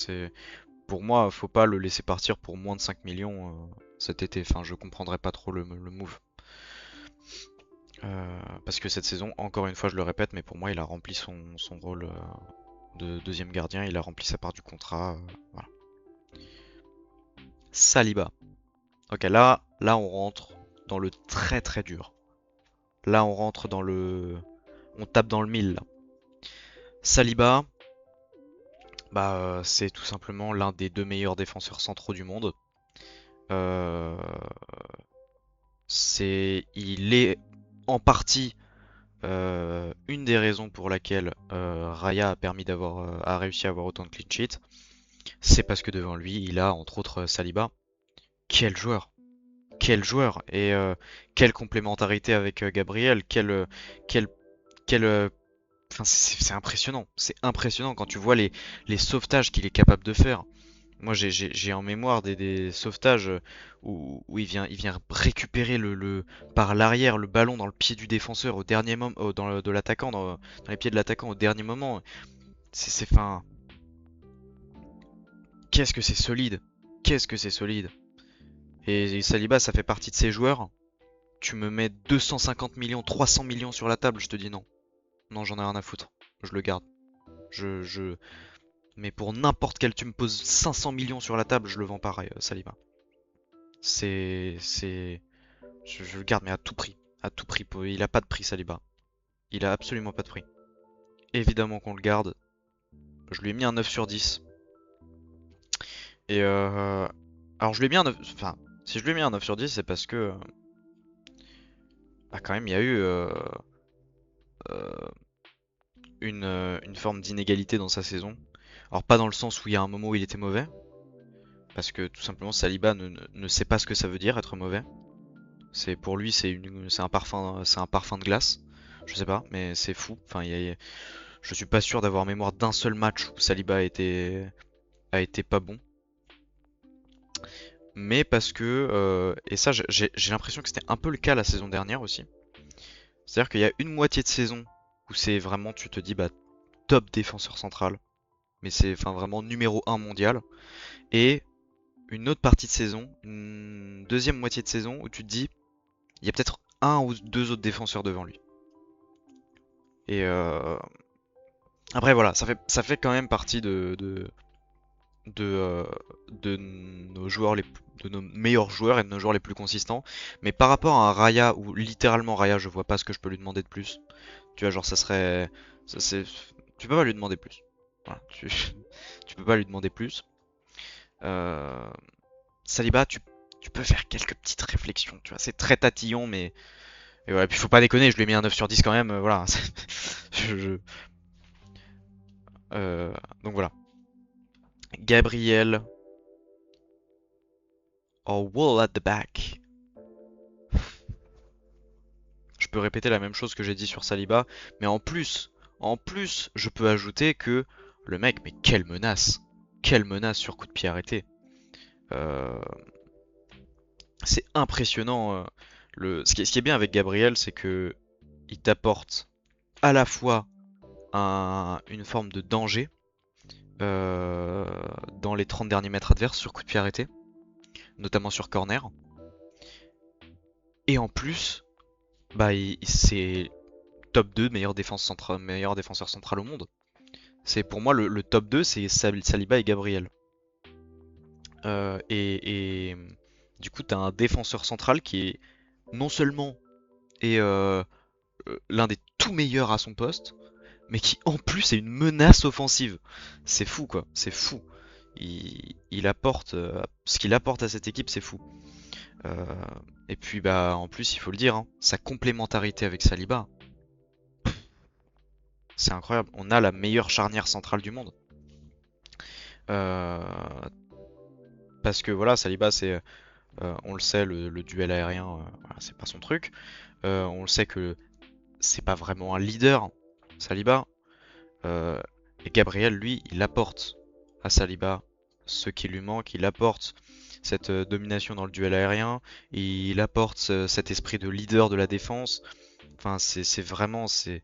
pour moi, faut pas le laisser partir pour moins de 5 millions cet été. Enfin, je comprendrais pas trop le move. Parce que cette saison, encore une fois, je le répète, mais pour moi, il a rempli son rôle de deuxième gardien, il a rempli sa part du contrat. Voilà. Saliba. Ok, là, on rentre dans le très très dur. Là, on rentre dans le. On tape dans le mille, là. Saliba, bah, c'est tout simplement l'un des deux meilleurs défenseurs centraux du monde. Euh, il est en partie une des raisons pour laquelle Raya a réussi à avoir autant de clean sheets. c'est parce que devant lui, il a entre autres Saliba. Quel joueur! Quel joueur! Et quelle complémentarité avec Gabriel, quel, quel, enfin, c'est impressionnant. C'est impressionnant quand tu vois les sauvetages qu'il est capable de faire. Moi, j'ai en mémoire des sauvetages où il vient récupérer par l'arrière le ballon dans le pied du défenseur au dernier moment, de l'attaquant, dans les pieds de l'attaquant au dernier moment. Enfin, qu'est-ce que c'est solide! Qu'est-ce que c'est solide! Et Saliba, ça fait partie de ces joueurs. Tu me mets 250 millions, 300 millions sur la table, je te dis non. Non, j'en ai rien à foutre. Je le garde. Je... Mais pour n'importe quel, tu me poses 500 millions sur la table, je le vends pareil, Saliba. C'est... Je le garde, mais à tout prix. À tout prix. Il a pas de prix, Saliba. Il a absolument pas de prix. Évidemment qu'on le garde. Je lui ai mis un 9 sur 10. Et alors je lui ai mis un 9... Enfin, si je lui ai mis un 9 sur 10, c'est parce que... Bah quand même, il y a eu euh, une forme d'inégalité dans sa saison. Alors pas dans le sens où il y a un moment où il était mauvais, parce que tout simplement Saliba ne sait pas ce que ça veut dire être mauvais. Pour lui c'est un parfum de glace. Je sais pas, mais c'est fou. Enfin, je suis pas sûr d'avoir mémoire d'un seul match où Saliba a été pas bon. Mais parce que et ça j'ai l'impression que c'était un peu le cas la saison dernière aussi. C'est-à-dire qu'il y a une moitié de saison où c'est vraiment tu te dis bah top défenseur central, mais c'est enfin vraiment numéro un mondial. Et une autre partie de saison, une deuxième moitié de saison où tu te dis, il y a peut-être un ou deux autres défenseurs devant lui. Et après voilà, ça fait quand même partie de, euh, de nos joueurs de nos meilleurs joueurs et de nos joueurs les plus consistants. Mais par rapport à un Raya où littéralement Raya, je vois pas ce que je peux lui demander de plus. Tu vois, genre ça serait, ça, c'est, tu peux pas lui demander plus. Voilà, tu peux pas lui demander plus. Euh, Saliba, tu peux faire quelques petites réflexions, tu vois, c'est très tatillon, mais et voilà, puis faut pas déconner, je lui ai mis un 9 sur 10 quand même, voilà. Je- je- euh, donc voilà. Gabriel, oh wall at the back. Je peux répéter la même chose que j'ai dit sur Saliba, mais en plus, je peux ajouter que le mec, mais quelle menace sur coup de pied arrêté. Euh, c'est impressionnant. Ce qui est bien avec Gabriel, c'est que il t'apporte à la fois une forme de danger euh, dans les 30 derniers mètres adverses sur coup de pied arrêté, notamment sur corner. Et en plus, bah, c'est top 2 meilleur défenseur central au monde. C'est pour moi le top 2, c'est Saliba et Gabriel. Et du coup, tu as un défenseur central qui est non seulement est l'un des tout meilleurs à son poste, mais qui en plus est une menace offensive. C'est fou quoi, c'est fou. Il apporte ce qu'il apporte à cette équipe, c'est fou. Euh, et puis bah en plus il faut le dire, hein, sa complémentarité avec Saliba, c'est incroyable. On a la meilleure charnière centrale du monde. Euh, Parce que voilà, Saliba c'est, on le sait, le duel aérien, voilà, c'est pas son truc. On le sait que c'est pas vraiment un leader, Saliba. Euh, et Gabriel, lui, il apporte à Saliba ce qui lui manque, il apporte cette domination dans le duel aérien, il apporte cet esprit de leader de la défense. Enfin, c'est vraiment, c'est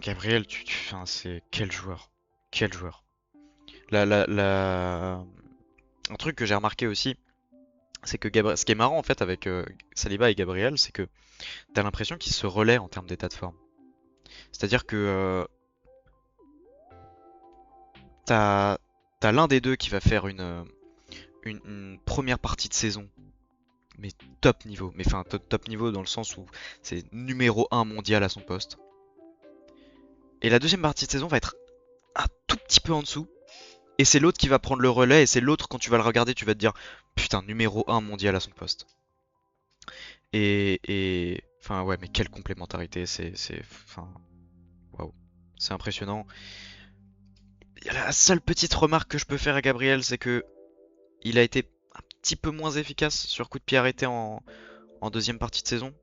Gabriel, enfin, c'est quel joueur, quel joueur. Un truc que j'ai remarqué aussi, c'est que ce qui est marrant en fait avec Saliba et Gabriel, c'est que t'as l'impression qu'ils se relaient en termes d'état de forme. C'est-à-dire que t'as t'as l'un des deux qui va faire une première partie de saison, mais top niveau. Mais enfin, top niveau dans le sens où c'est numéro un mondial à son poste. Et la deuxième partie de saison va être un tout petit peu en dessous. Et c'est l'autre qui va prendre le relais. Et c'est l'autre, quand tu vas le regarder, tu vas te dire putain, numéro un mondial à son poste. Enfin, ouais, mais quelle complémentarité. Enfin, waouh. C'est impressionnant. La seule petite remarque que je peux faire à Gabriel, c'est que il a été un petit peu moins efficace sur coup de pied arrêté en deuxième partie de saison,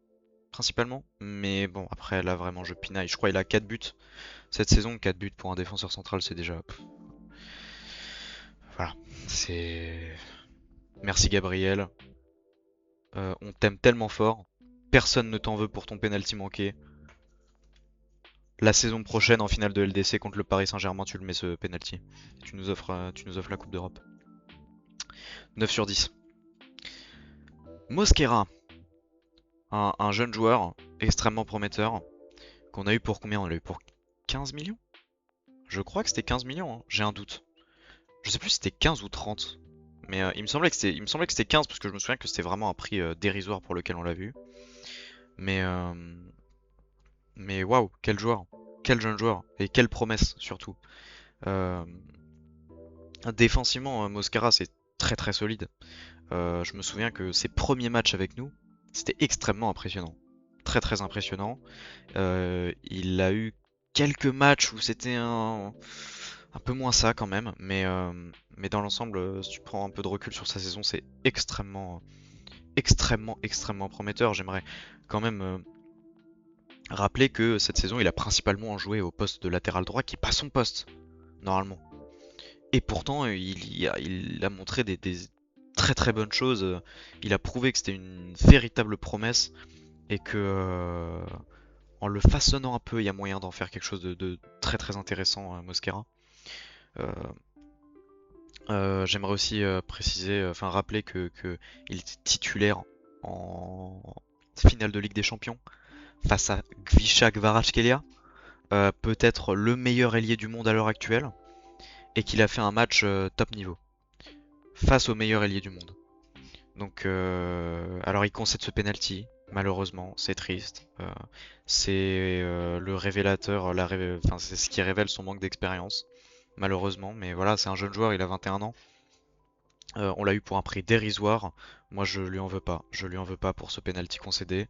principalement. Mais bon, après, là, vraiment, je pinaille. Je crois qu'il a 4 buts cette saison. 4 buts pour un défenseur central, c'est déjà... Voilà. C'est... Merci Gabriel. On t'aime tellement fort. Personne ne t'en veut pour ton penalty manqué. La saison prochaine, en finale de LDC contre le Paris Saint-Germain, tu le mets ce penalty. Tu nous offres la Coupe d'Europe. 9 sur 10. Mosquera, un jeune joueur extrêmement prometteur, qu'on a eu pour combien? On l'a eu pour 15 millions? Je crois que c'était 15 millions, hein. J'ai un doute. Je sais plus si c'était 15 ou 30. Mais il me semblait que c'était 15 parce que je me souviens que c'était vraiment un prix dérisoire pour lequel on l'a vu. Mais, euh, mais waouh, quel joueur. Quel jeune joueur. Et quelle promesse surtout. Euh, Défensivement, Mosquera c'est très très solide. Je me souviens que ses premiers matchs avec nous, c'était extrêmement impressionnant. Très très impressionnant. Il a eu quelques matchs où c'était un peu moins ça quand même, mais dans l'ensemble, si tu prends un peu de recul sur sa saison, c'est extrêmement prometteur. J'aimerais quand même rappeler que cette saison, il a principalement joué au poste de latéral droit, qui est pas son poste, normalement. Et pourtant, il a montré des très très bonnes choses. Il a prouvé que c'était une véritable promesse et que en le façonnant un peu, il y a moyen d'en faire quelque chose de très très intéressant, Mosquera. Euh, J'aimerais aussi préciser, enfin rappeler que il était titulaire en finale de Ligue des Champions face à Gvisha Kvaratskhelia, peut-être le meilleur ailier du monde à l'heure actuelle, et qu'il a fait un match top niveau face au meilleur ailier du monde. Donc, alors il concède ce penalty, malheureusement, c'est triste. C'est le révélateur, enfin c'est ce qui révèle son manque d'expérience, malheureusement. Mais voilà, c'est un jeune joueur, il a 21 ans. On l'a eu pour un prix dérisoire. Moi, je lui en veux pas. Je lui en veux pas pour ce penalty concédé.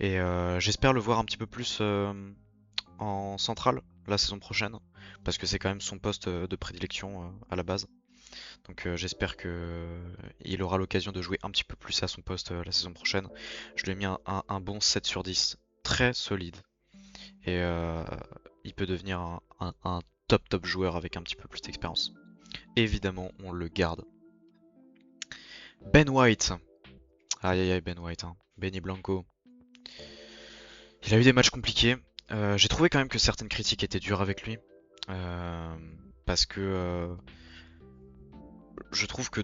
Et j'espère le voir un petit peu plus en centrale la saison prochaine, parce que c'est quand même son poste de prédilection à la base. Donc j'espère que il aura l'occasion de jouer un petit peu plus à son poste la saison prochaine. Je lui ai mis un bon 7 sur 10, très solide. Et il peut devenir un top joueur avec un petit peu plus d'expérience. Évidemment, on le garde. Ben White. Aïe aïe aïe, Ben White, hein. Benny Blanco. Il a eu des matchs compliqués. J'ai trouvé quand même que certaines critiques étaient dures avec lui. Euh, Parce que je trouve que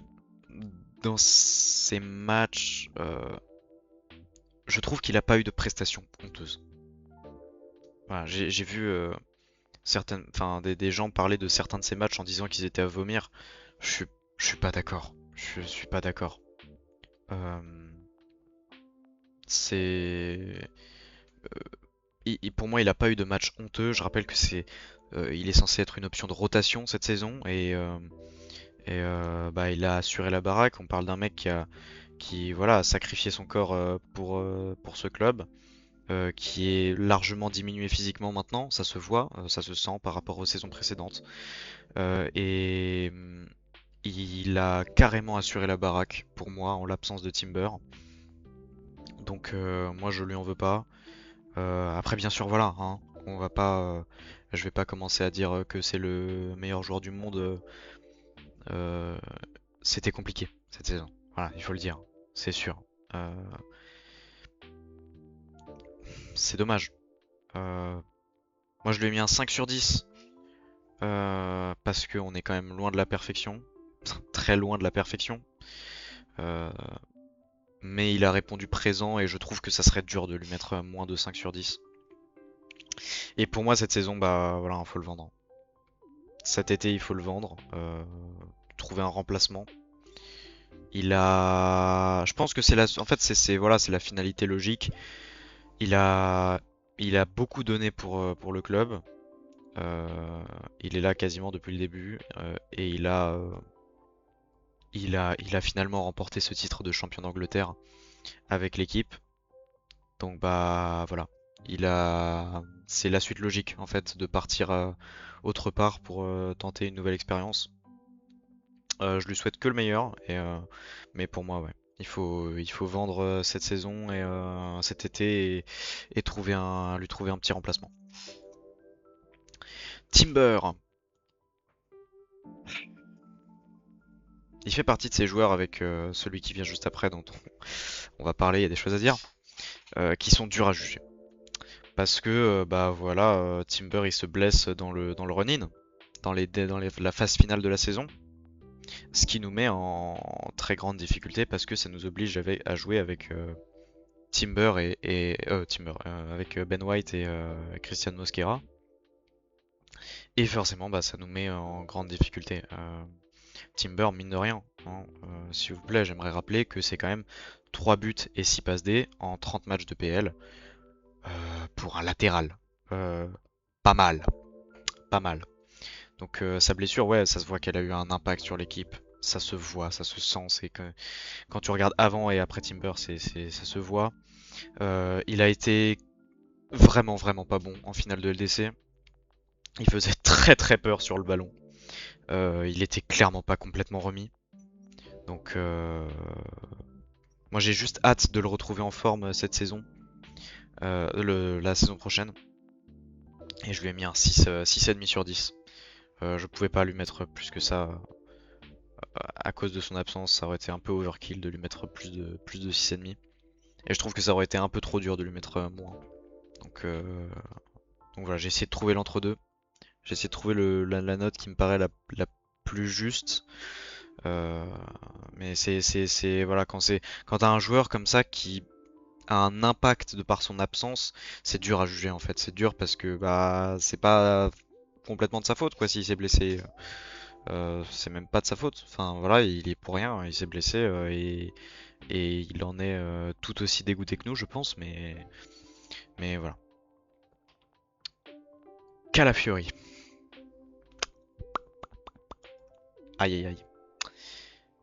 dans ces matchs, je trouve qu'il a pas eu de prestations honteuses. Voilà, j'ai vu certaines, enfin des gens parler de certains de ces matchs en disant qu'ils étaient à vomir. Je suis, je suis pas d'accord. Je suis pas d'accord. Euh, c'est, pour moi, il a pas eu de match honteux. Je rappelle que il est censé être une option de rotation cette saison et bah il a assuré la baraque. On parle d'un mec qui voilà a sacrifié son corps pour ce club. Qui est largement diminué physiquement maintenant, ça se voit, ça se sent par rapport aux saisons précédentes. Et il a carrément assuré la baraque pour moi en l'absence de Timber. Donc moi je lui en veux pas. Après bien sûr voilà, hein, on va pas, je vais pas commencer à dire que c'est le meilleur joueur du monde. Euh, C'était compliqué cette saison. Voilà, il faut le dire, c'est sûr. Euh, c'est dommage. Euh, Moi je lui ai mis un 5 sur 10. Parce qu'on est quand même loin de la perfection, très loin de la perfection. Euh, mais il a répondu présent et je trouve que ça serait dur de lui mettre moins de 5 sur 10. Et pour moi cette saison, bah voilà, il faut le vendre. Cet été il faut le vendre, trouver un remplacement. Je pense que en fait voilà, c'est la finalité logique. Il a, il a beaucoup donné pour le club. Il est là quasiment depuis le début et il a finalement remporté ce titre de champion d'Angleterre avec l'équipe. Donc bah voilà. C'est la suite logique en fait de partir autre part pour tenter une nouvelle expérience. Je lui souhaite que le meilleur, mais pour moi, ouais. Il faut vendre cette saison et cet été et lui trouver un petit remplacement. Timber, il fait partie de ces joueurs avec celui qui vient juste après, dont on va parler, il y a des choses à dire, qui sont durs à juger. Parce que, bah voilà, Timber il se blesse dans le run-in, la phase finale de la saison. Ce qui nous met en très grande difficulté parce que ça nous oblige à jouer avec Timber avec Ben White et Christian Mosquera. Et forcément, bah, ça nous met en grande difficulté. Timber, mine de rien, hein, s'il vous plaît, j'aimerais rappeler que c'est quand même 3 buts et 6 passes D en 30 matchs de PL pour un latéral. Euh, Pas mal, pas mal. Donc sa blessure, ouais, ça se voit qu'elle a eu un impact sur l'équipe. Ça se voit, ça se sent. C'est que quand tu regardes avant et après Timber, ça se voit. Il a été vraiment, vraiment pas bon en finale de LDC. Il faisait très très peur sur le ballon. Il était clairement pas complètement remis. Donc moi j'ai juste hâte de le retrouver en forme cette saison, la saison prochaine. Et je lui ai mis un 6, 6,5 sur 10. Je pouvais pas lui mettre plus que ça à cause de son absence. Ça aurait été un peu overkill de lui mettre plus de 6,5. Et je trouve que ça aurait été un peu trop dur de lui mettre moins. Donc, euh, donc voilà, j'ai essayé de trouver l'entre-deux. J'ai essayé de trouver la note qui me paraît la plus juste. Euh, mais voilà, quand t'as un joueur comme ça qui a un impact de par son absence, c'est dur à juger en fait. C'est dur parce que bah c'est pas complètement de sa faute quoi s'il s'est blessé. C'est même pas de sa faute. Enfin voilà, il est pour rien, il s'est blessé et il en est tout aussi dégoûté que nous, je pense. Mais voilà. Calafiori. Aïe aïe aïe.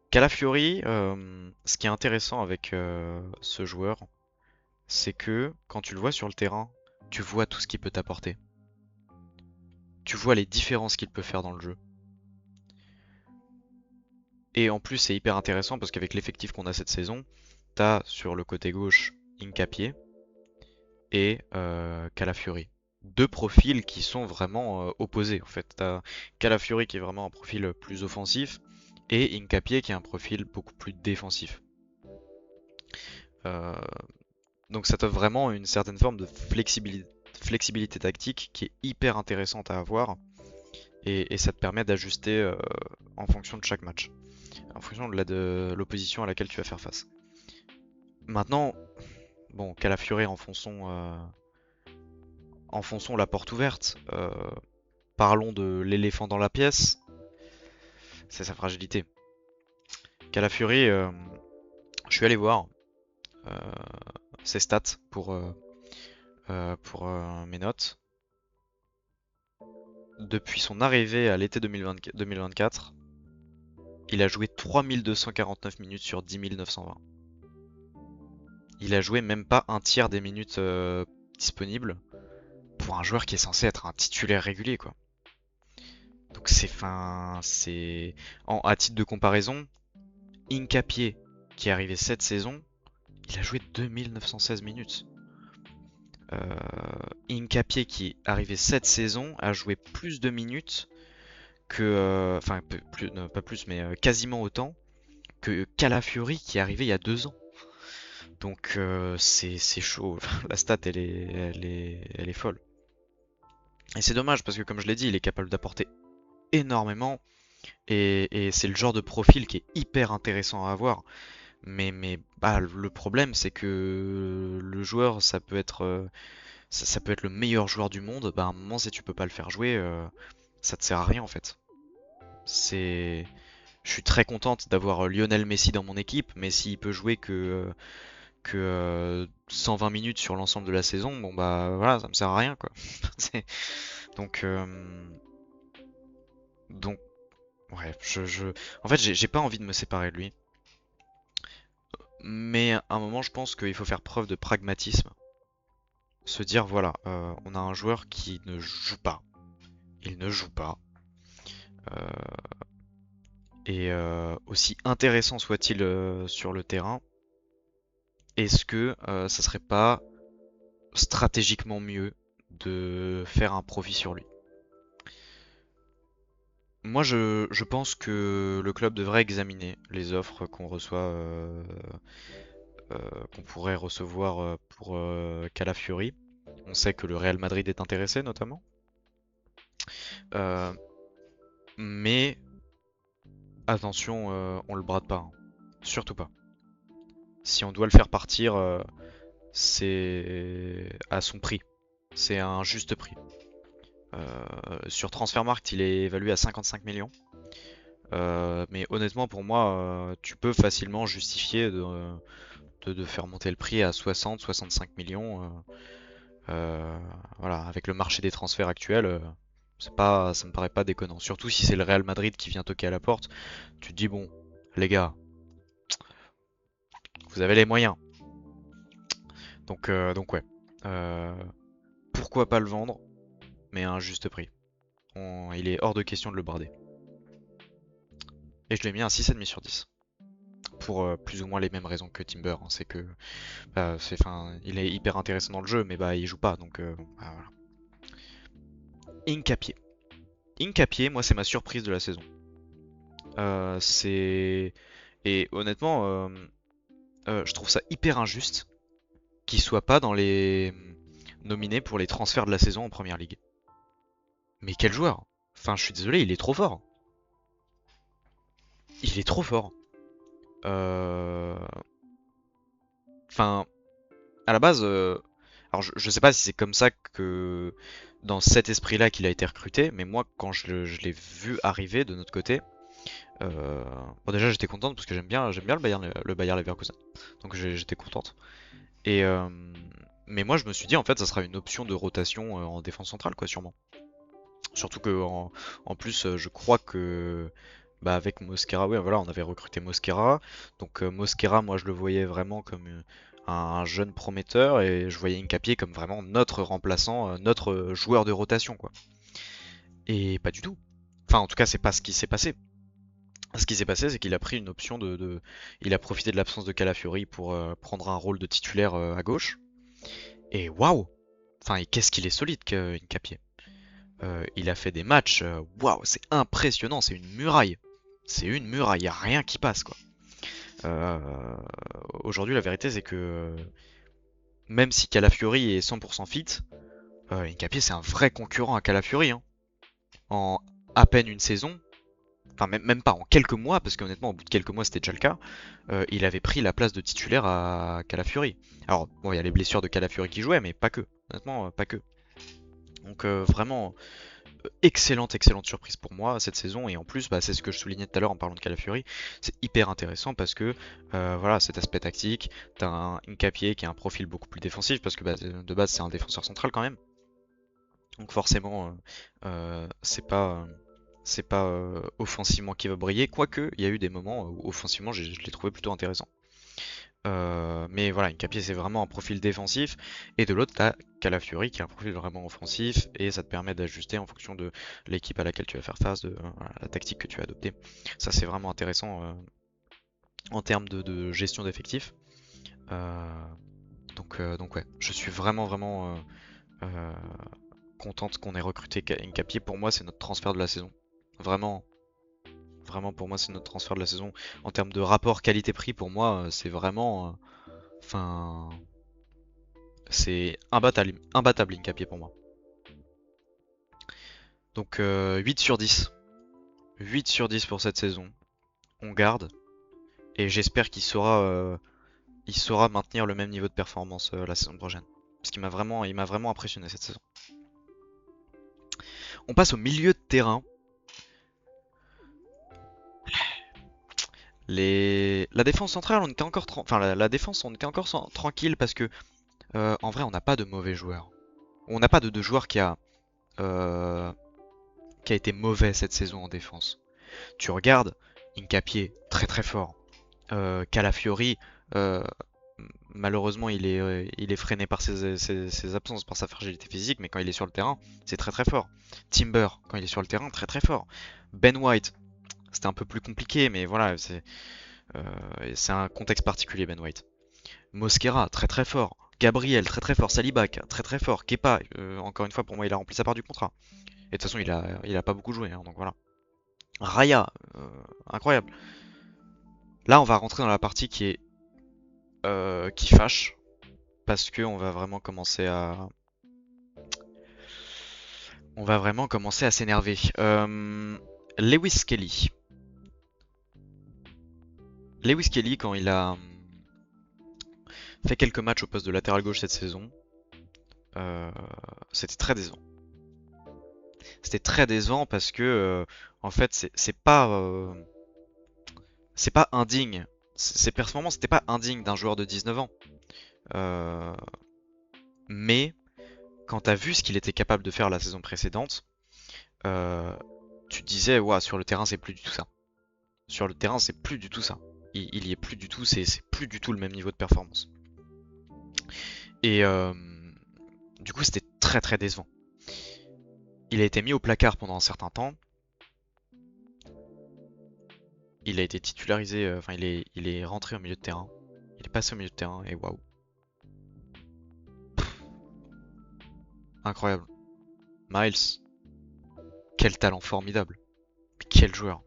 Calafiori, ce qui est intéressant avec ce joueur, c'est que quand tu le vois sur le terrain, tu vois tout ce qu'il peut t'apporter. Tu vois les différences qu'il peut faire dans le jeu. Et en plus, c'est hyper intéressant parce qu'avec l'effectif qu'on a cette saison, t'as sur le côté gauche Hincapié et Calafiori. Deux profils qui sont vraiment opposés en fait. T'as Calafiori qui est vraiment un profil plus offensif et Hincapié qui est un profil beaucoup plus défensif. Euh, donc ça t'offre vraiment une certaine forme de flexibilité tactique qui est hyper intéressante à avoir et ça te permet d'ajuster en fonction de chaque match, en fonction de l'opposition à laquelle tu vas faire face. Maintenant, bon, Calafiori, enfonçons la porte ouverte. Parlons de l'éléphant dans la pièce, c'est sa fragilité. Calafiori, je suis allé voir euh, ses stats pour mes notes. Depuis son arrivée à l'été 2024, il a joué 3249 minutes sur 10 920. Il a joué même pas un tiers des minutes disponibles pour un joueur qui est censé être un titulaire régulier, quoi. Donc à titre de comparaison, Hincapié, qui est arrivé cette saison, il a joué 2916 minutes. Hincapié, qui est arrivé cette saison, a joué plus de minutes que, enfin, plus, non, pas plus, mais quasiment autant que Calafiori, qui est arrivé il y a 2 ans. Donc c'est chaud. La stat, elle est folle. Et c'est dommage parce que, comme je l'ai dit, il est capable d'apporter énormément. Et c'est le genre de profil qui est hyper intéressant à avoir. Mais bah, le problème, c'est que le joueur, ça peut être le meilleur joueur du monde. Bah, à un moment, si tu peux pas le faire jouer, ça te sert à rien en fait. C'est, je suis très contente d'avoir Lionel Messi dans mon équipe, mais s'il peut jouer que 120 minutes sur l'ensemble de la saison, bon bah voilà, ça me sert à rien quoi. Donc, donc ouais, en fait, j'ai pas envie de me séparer de lui. Mais à un moment, je pense qu'il faut faire preuve de pragmatisme. Se dire voilà, on a un joueur qui ne joue pas. Il ne joue pas. Euh, et aussi intéressant soit-il sur le terrain, est-ce que ça serait pas stratégiquement mieux de faire un profit sur lui? Moi, je pense que le club devrait examiner les offres qu'on reçoit, qu'on pourrait recevoir pour Calafiori. On sait que le Real Madrid est intéressé notamment. Euh, mais attention, on le brade pas, hein. Surtout pas. Si on doit le faire partir, c'est à son prix. C'est un juste prix. Sur Transfermarkt, il est évalué à 55 millions. Mais honnêtement, pour moi, tu peux facilement justifier de faire monter le prix à 60-65 millions. Voilà, avec le marché des transferts actuel, c'est pas, ça me paraît pas déconnant. Surtout si c'est le Real Madrid qui vient toquer à la porte, tu te dis bon, les gars, vous avez les moyens. Donc ouais, Euh, pourquoi pas le vendre, mais à un juste prix. Il est hors de question de le brader. Et je lui ai mis un 6,5 sur 10. Pour plus ou moins les mêmes raisons que Timber, hein. C'est que bah, enfin, il est hyper intéressant dans le jeu, mais bah il joue pas, donc bah, voilà. Incapié. Incapié, moi c'est ma surprise de la saison. C'est et honnêtement, je trouve ça hyper injuste qu'il soit pas dans les nominés pour les transferts de la saison en première ligue. Mais quel joueur! Enfin, je suis désolé, il est trop fort. Il est trop fort. Euh, Enfin, à la base, alors je sais pas si c'est comme ça que dans cet esprit-là qu'il a été recruté, mais moi quand je l'ai vu arriver de notre côté, euh, bon déjà j'étais contente parce que j'aime bien le Bayer Leverkusen, donc j'étais contente. Et mais moi je me suis dit en fait ça sera une option de rotation en défense centrale quoi sûrement. Surtout que en plus je crois que bah avec Mosquera, ouais voilà on avait recruté Mosquera, donc Mosquera moi je le voyais vraiment comme un jeune prometteur et je voyais Hincapié comme vraiment notre remplaçant, notre joueur de rotation quoi. Et pas du tout. Enfin en tout cas c'est pas ce qui s'est passé. Ce qui s'est passé c'est qu'il a pris une option il a profité de l'absence de Calafiori pour prendre un rôle de titulaire à gauche. Et waouh! Enfin et qu'est-ce qu'il est solide que Hincapié. Il a fait des matchs, waouh, c'est impressionnant, c'est une muraille. C'est une muraille, y a rien qui passe quoi. Euh, Aujourd'hui, la vérité c'est que même si Calafiori est 100% fit, Hincapié c'est un vrai concurrent à Calafiori, hein. En à peine une saison, enfin même pas en quelques mois, parce qu'honnêtement au bout de quelques mois c'était déjà le cas, il avait pris la place de titulaire à Calafiori. Alors bon, il y a les blessures de Calafiori qui jouaient, mais pas que. Honnêtement, pas que. Donc vraiment, excellente surprise pour moi cette saison et en plus bah, c'est ce que je soulignais tout à l'heure en parlant de Calafiori, c'est hyper intéressant parce que voilà cet aspect tactique, t'as un Hincapié qui a un profil beaucoup plus défensif parce que bah, de base c'est un défenseur central quand même, donc forcément c'est pas offensivement qui va briller, quoique il y a eu des moments où offensivement je l'ai trouvé plutôt intéressant. Mais voilà, Hincapié c'est vraiment un profil défensif, et de l'autre t'as Calafiori qui a un profil vraiment offensif, et ça te permet d'ajuster en fonction de l'équipe à laquelle tu vas faire face, de voilà, la tactique que tu vas adopter. Ça c'est vraiment intéressant en termes de gestion d'effectifs. Euh, donc ouais, je suis vraiment euh, contente qu'on ait recruté Hincapié. Pour moi c'est notre transfert de la saison. Vraiment, vraiment pour moi c'est notre transfert de la saison. En termes de rapport qualité-prix, pour moi c'est vraiment... Enfin... C'est imbattable Hincapié pour moi. Donc 8 sur 10. 8 sur 10 pour cette saison. On garde. Et j'espère il saura maintenir le même niveau de performance la saison prochaine. Parce il m'a vraiment impressionné cette saison. On passe au milieu de terrain. La défense centrale, on était encore, enfin la défense, on était encore tranquille parce que en vrai, on n'a pas de mauvais joueurs. On n'a pas de joueur euh, qui a été mauvais cette saison en défense. Tu regardes, Hincapié, très très fort. Calafiori, euh, Malheureusement, il est freiné par ses absences, par sa fragilité physique, mais quand il est sur le terrain, c'est très très fort. Timber, quand il est sur le terrain, très très fort. Ben White, c'était un peu plus compliqué, mais voilà, c'est un contexte particulier, Ben White. Mosquera, très très fort. Gabriel, très très fort. Saliba, très très fort. Kepa, encore une fois, pour moi, il a rempli sa part du contrat. Et de toute façon, il a pas beaucoup joué, hein, donc voilà. Raya, incroyable. Là, on va rentrer dans la partie qui fâche, parce que on va vraiment commencer à s'énerver. Lewis Kelly. Lewis Kelly, quand il a fait quelques matchs au poste de latéral gauche cette saison, euh, c'était très décevant. C'était très décevant parce que, en fait, c'est pas indigne. Ses performances n'étaient pas indignes d'un joueur de 19 ans. Euh, mais quand t'as vu ce qu'il était capable de faire la saison précédente, euh, tu te disais, ouah, sur le terrain, c'est plus du tout ça. Sur le terrain, c'est plus du tout ça. Il y est plus du tout, c'est plus du tout le même niveau de performance. Et du coup, c'était très très décevant. Il a été mis au placard pendant un certain temps. Il a été titularisé, enfin, il est rentré au milieu de terrain. Il est passé au milieu de terrain et waouh, incroyable. Miles, quel talent formidable. Quel joueur.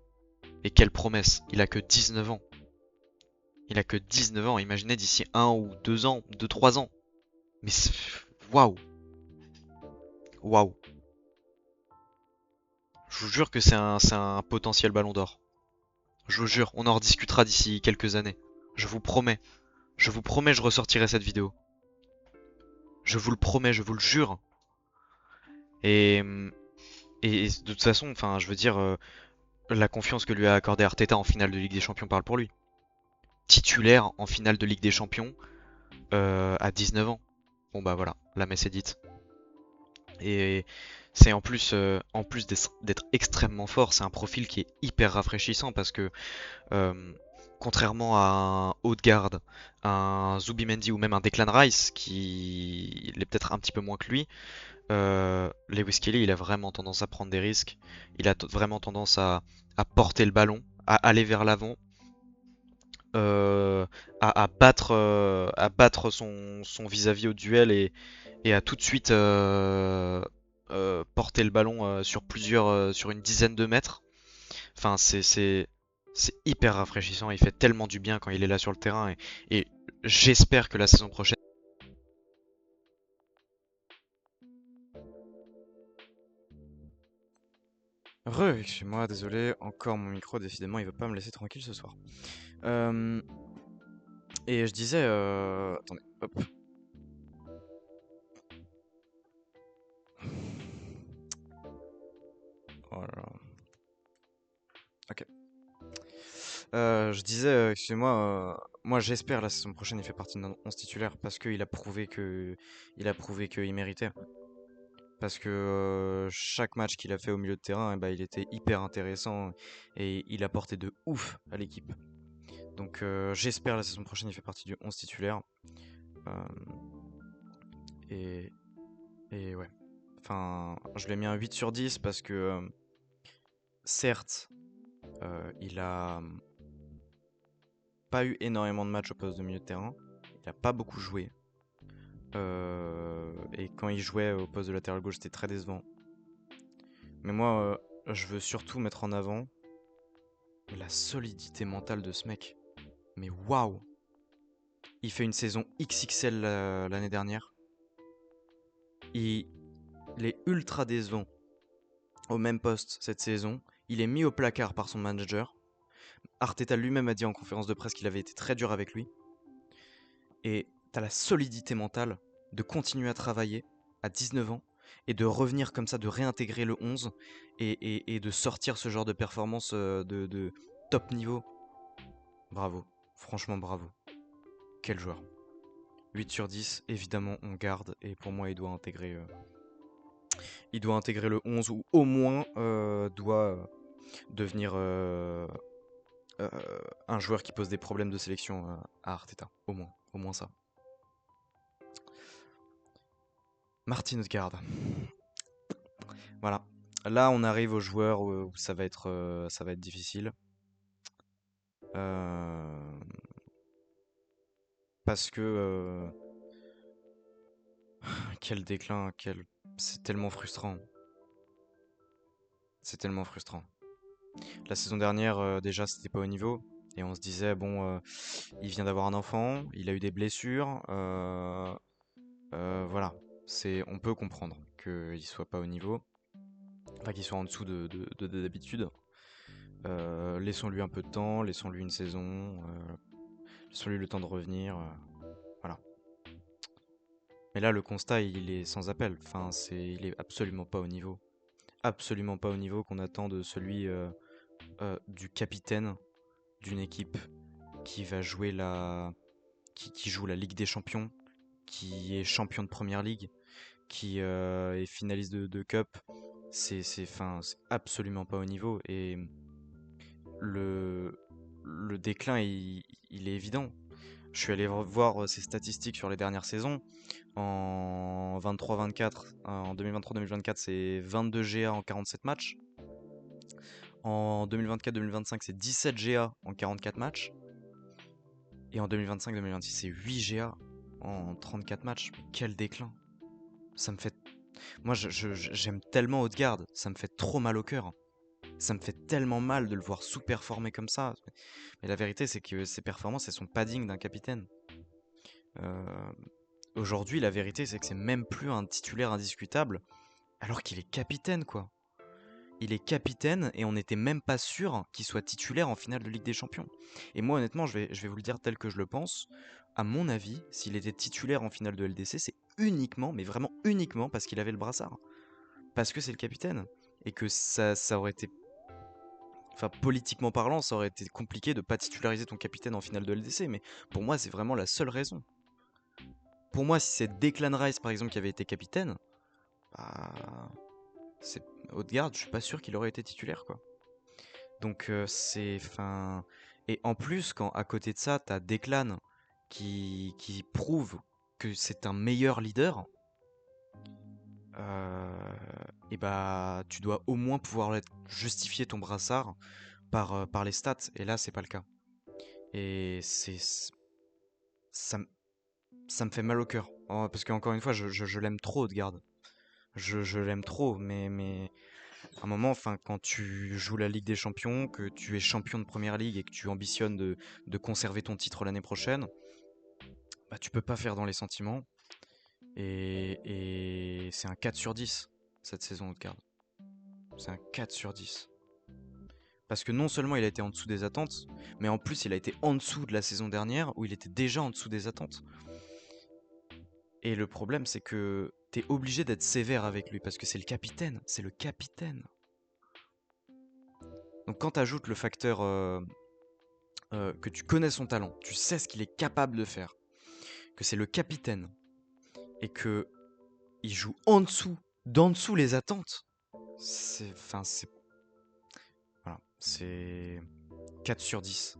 Et quelle promesse. Il a que 19 ans. Il a que 19 ans. Imaginez d'ici 1 ou 2 ans, 2, 3 ans. Mais waouh, waouh. Je vous jure que c'est un potentiel ballon d'or. Je vous jure, on en rediscutera d'ici quelques années. Je vous promets. Je vous promets, je ressortirai cette vidéo. Je vous le promets, je vous le jure. Et, et de toute façon, enfin, je veux dire, la confiance que lui a accordé Arteta en finale de Ligue des Champions parle pour lui. Titulaire en finale de Ligue des Champions à 19 ans. Bon bah voilà, la messe est dite. Et c'est en plus d'être extrêmement fort, c'est un profil qui est hyper rafraîchissant parce que euh, contrairement à un Odegaard, un Zubimendi ou même un Declan Rice, qui il est peut-être un petit peu moins que lui, Lewis Kelly, il a vraiment tendance à prendre des risques, il a vraiment tendance à porter le ballon, à aller vers l'avant, euh, à battre son vis-à-vis au duel et à tout de suite porter le ballon sur une dizaine de mètres. Enfin, c'est hyper rafraîchissant. Il fait tellement du bien quand il est là sur le terrain et j'espère que la saison prochaine. Excuse-moi, désolé, encore mon micro, décidément, il veut pas me laisser tranquille ce soir. Euh, et je disais, attendez, hop. Oh là là. Ok. Je disais, excusez-moi, moi j'espère la saison prochaine il fait partie de notre 11 titulaire parce il a prouvé qu'il méritait. Parce que chaque match qu'il a fait au milieu de terrain, eh ben, il était hyper intéressant et il apportait de ouf à l'équipe. Donc j'espère la saison prochaine il fait partie du 11 titulaire. Euh, et, et ouais. Enfin, je lui ai mis un 8 sur 10 parce que certes, il a pas eu énormément de matchs au poste de milieu de terrain. Il a pas beaucoup joué. Et quand il jouait au poste de latéral gauche, c'était très décevant. Mais moi, je veux surtout mettre en avant la solidité mentale de ce mec. Mais waouh! Il fait une saison XXL l'année dernière. Il est ultra décevant au même poste cette saison. Il est mis au placard par son manager. Arteta lui-même a dit en conférence de presse qu'il avait été très dur avec lui. Et t'as la solidité mentale de continuer à travailler à 19 ans et de revenir comme ça, de réintégrer le 11 et de sortir ce genre de performance de top niveau. Bravo, franchement bravo. Quel joueur. 8 sur 10, évidemment on garde et pour moi il doit intégrer le 11 ou au moins doit devenir euh, un joueur qui pose des problèmes de sélection à Arteta. Au moins ça. Martin Odegaard. Voilà. Là, on arrive aux joueurs où ça va être difficile. Euh, Parce que quel déclin, c'est tellement frustrant. C'est tellement frustrant. La saison dernière, déjà, c'était pas au niveau. Et on se disait, bon, il vient d'avoir un enfant, il a eu des blessures. Voilà. On peut comprendre qu'il soit pas au niveau. Enfin, qu'il soit en dessous de d'habitude. Laissons-lui un peu de temps, laissons-lui une saison, laissons-lui le temps de revenir. Voilà. Mais là, le constat, il est sans appel. Enfin, il est absolument pas au niveau. Absolument pas au niveau qu'on attend de celui du capitaine d'une équipe qui va jouer qui joue la Ligue des Champions, qui est champion de Première Ligue, qui est finaliste de Cup. C'est absolument pas au niveau. Et le, le déclin, il est évident. Je suis allé voir ses statistiques sur les dernières saisons. En 23-24, en 2023-2024, c'est 22 GA en 47 matchs. En 2024-2025, c'est 17 GA en 44 matchs. Et en 2025-2026, c'est 8 GA en 34 matchs. Mais quel déclin. Ça me fait... Moi, j'aime tellement Odegaard. Ça me fait trop mal au cœur. Ça me fait tellement mal de le voir sous-performer comme ça. Mais la vérité, c'est que ses performances, elles sont pas dignes d'un capitaine. Euh, Aujourd'hui, la vérité, c'est que c'est même plus un titulaire indiscutable, alors qu'il est capitaine, quoi. Il est capitaine et on n'était même pas sûr qu'il soit titulaire en finale de Ligue des Champions. Et moi, honnêtement, je vais vous le dire tel que je le pense. À mon avis, s'il était titulaire en finale de LDC, c'est uniquement, mais vraiment uniquement parce qu'il avait le brassard. Parce que c'est le capitaine. Et que ça aurait été. Enfin, politiquement parlant, ça aurait été compliqué de pas titulariser ton capitaine en finale de LDC. Mais pour moi, c'est vraiment la seule raison. Pour moi, si c'est Declan Rice, par exemple, qui avait été capitaine, bah. C'est. Odegaard, je suis pas sûr qu'il aurait été titulaire, quoi. Donc c'est enfin et en plus quand à côté de ça, t'as Declan qui prouve que c'est un meilleur leader, et bah tu dois au moins pouvoir justifier ton brassard par les stats et là c'est pas le cas. Et ça me ça me fait mal au cœur. Oh, parce qu'encore une fois je l'aime trop de garde. Je l'aime trop mais à un moment, enfin, quand tu joues la Ligue des Champions, que tu es champion de Première Ligue et que tu ambitionnes de conserver ton titre l'année prochaine, bah, tu peux pas faire dans les sentiments. Et c'est un 4 sur 10 cette saison, Haute-Garde. C'est un 4 sur 10. Parce que non seulement il a été en dessous des attentes, mais en plus il a été en dessous de la saison dernière où il était déjà en dessous des attentes. Et le problème, c'est que t'es obligé d'être sévère avec lui parce que c'est le capitaine. C'est le capitaine. Donc quand t'ajoutes le facteur que tu connais son talent, tu sais ce qu'il est capable de faire, que c'est le capitaine et que il joue d'en dessous les attentes. C'est voilà, c'est 4 sur 10.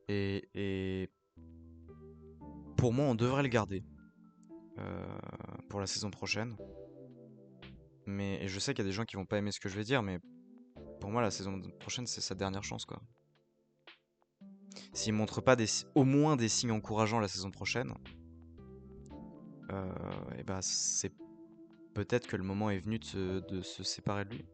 Et pour moi, on devrait le garder euh, pour la saison prochaine. Mais et je sais qu'il y a des gens qui vont pas aimer ce que je vais dire, mais pour moi, la saison prochaine, c'est sa dernière chance, quoi. S'il montre pas au moins des signes encourageants la saison prochaine, et bah c'est peut-être que le moment est venu de se séparer de lui.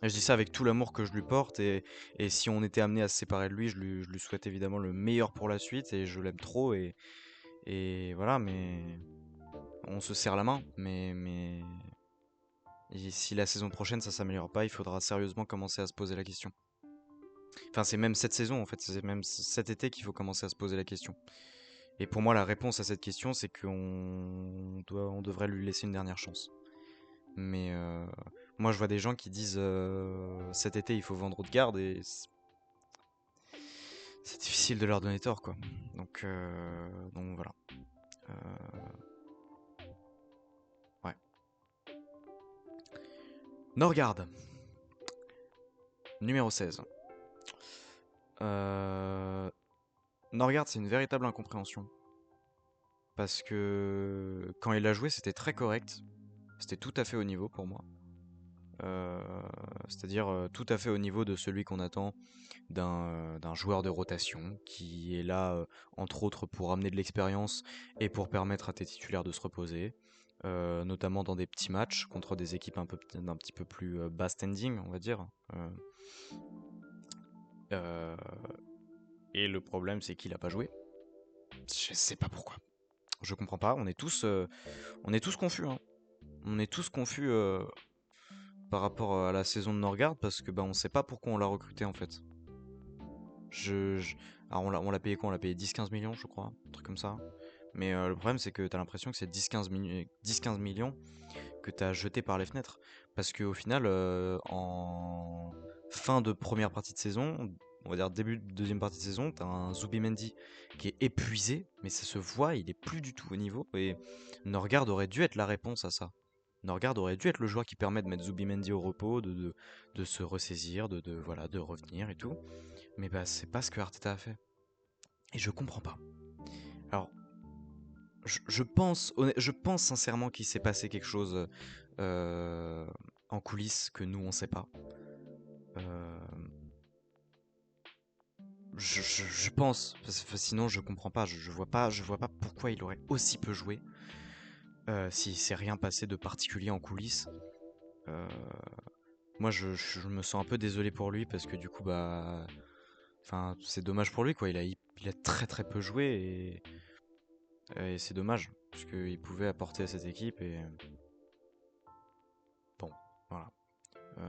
Et je dis ça avec tout l'amour que je lui porte et si on était amené à se séparer de lui, je lui souhaite évidemment le meilleur pour la suite et je l'aime trop et voilà, mais on se serre la main, mais et si la saison prochaine ça s'améliore pas, il faudra sérieusement commencer à se poser la question. Enfin, c'est même cette saison en fait, c'est même cet été qu'il faut commencer à se poser la question. Et pour moi, la réponse à cette question, c'est on devrait lui laisser une dernière chance. Mais moi, je vois des gens qui disent cet été il faut vendre de garde et c'est difficile de leur donner tort, quoi. Donc voilà. Euh, ouais. Norgard, numéro 16. Euh, Norgard, c'est une véritable incompréhension. parce que quand il a joué, c'était très correct. C'était tout à fait au niveau pour moi. Euh, C'est-à-dire tout à fait au niveau de celui qu'on attend d'un joueur de rotation qui est là, entre autres, pour amener de l'expérience et pour permettre à tes titulaires de se reposer, notamment dans des petits matchs contre des équipes d'un petit peu plus bas standing, on va dire. Euh, euh, et le problème, c'est qu'il a pas joué. Je sais pas pourquoi. Je comprends pas. On est tous confus, hein. On est tous confus par rapport à la saison de Norgard parce que bah on sait pas pourquoi on l'a recruté en fait. Je, je- Alors on l'a payé quoi? On l'a payé 10-15 millions, je crois, un truc comme ça. Mais le problème, c'est que t'as l'impression que c'est 10-15 millions que t'as jeté par les fenêtres. Parce qu'au final, en fin de première partie de saison, on va dire début de deuxième partie de saison, t'as un Zubimendi qui est épuisé, mais ça se voit, il est plus du tout au niveau. Et Norgard aurait dû être la réponse à ça. Norgard aurait dû être le joueur qui permet de mettre Zubimendi au repos, de se ressaisir, voilà, de revenir et tout. Mais bah, c'est pas ce que Arteta a fait. Et je comprends pas. Alors, je pense sincèrement qu'il s'est passé quelque chose euh, en coulisses que nous on sait pas. Euh, je pense, parce que sinon je comprends pas. Je vois pas pourquoi il aurait aussi peu joué s'il s'est rien passé de particulier en coulisses. Euh, Moi, je me sens un peu désolé pour lui parce que du coup, bah, enfin, c'est dommage pour lui quoi. Il a très très peu joué et c'est dommage parce qu'il pouvait apporter à cette équipe et bon, voilà. Euh,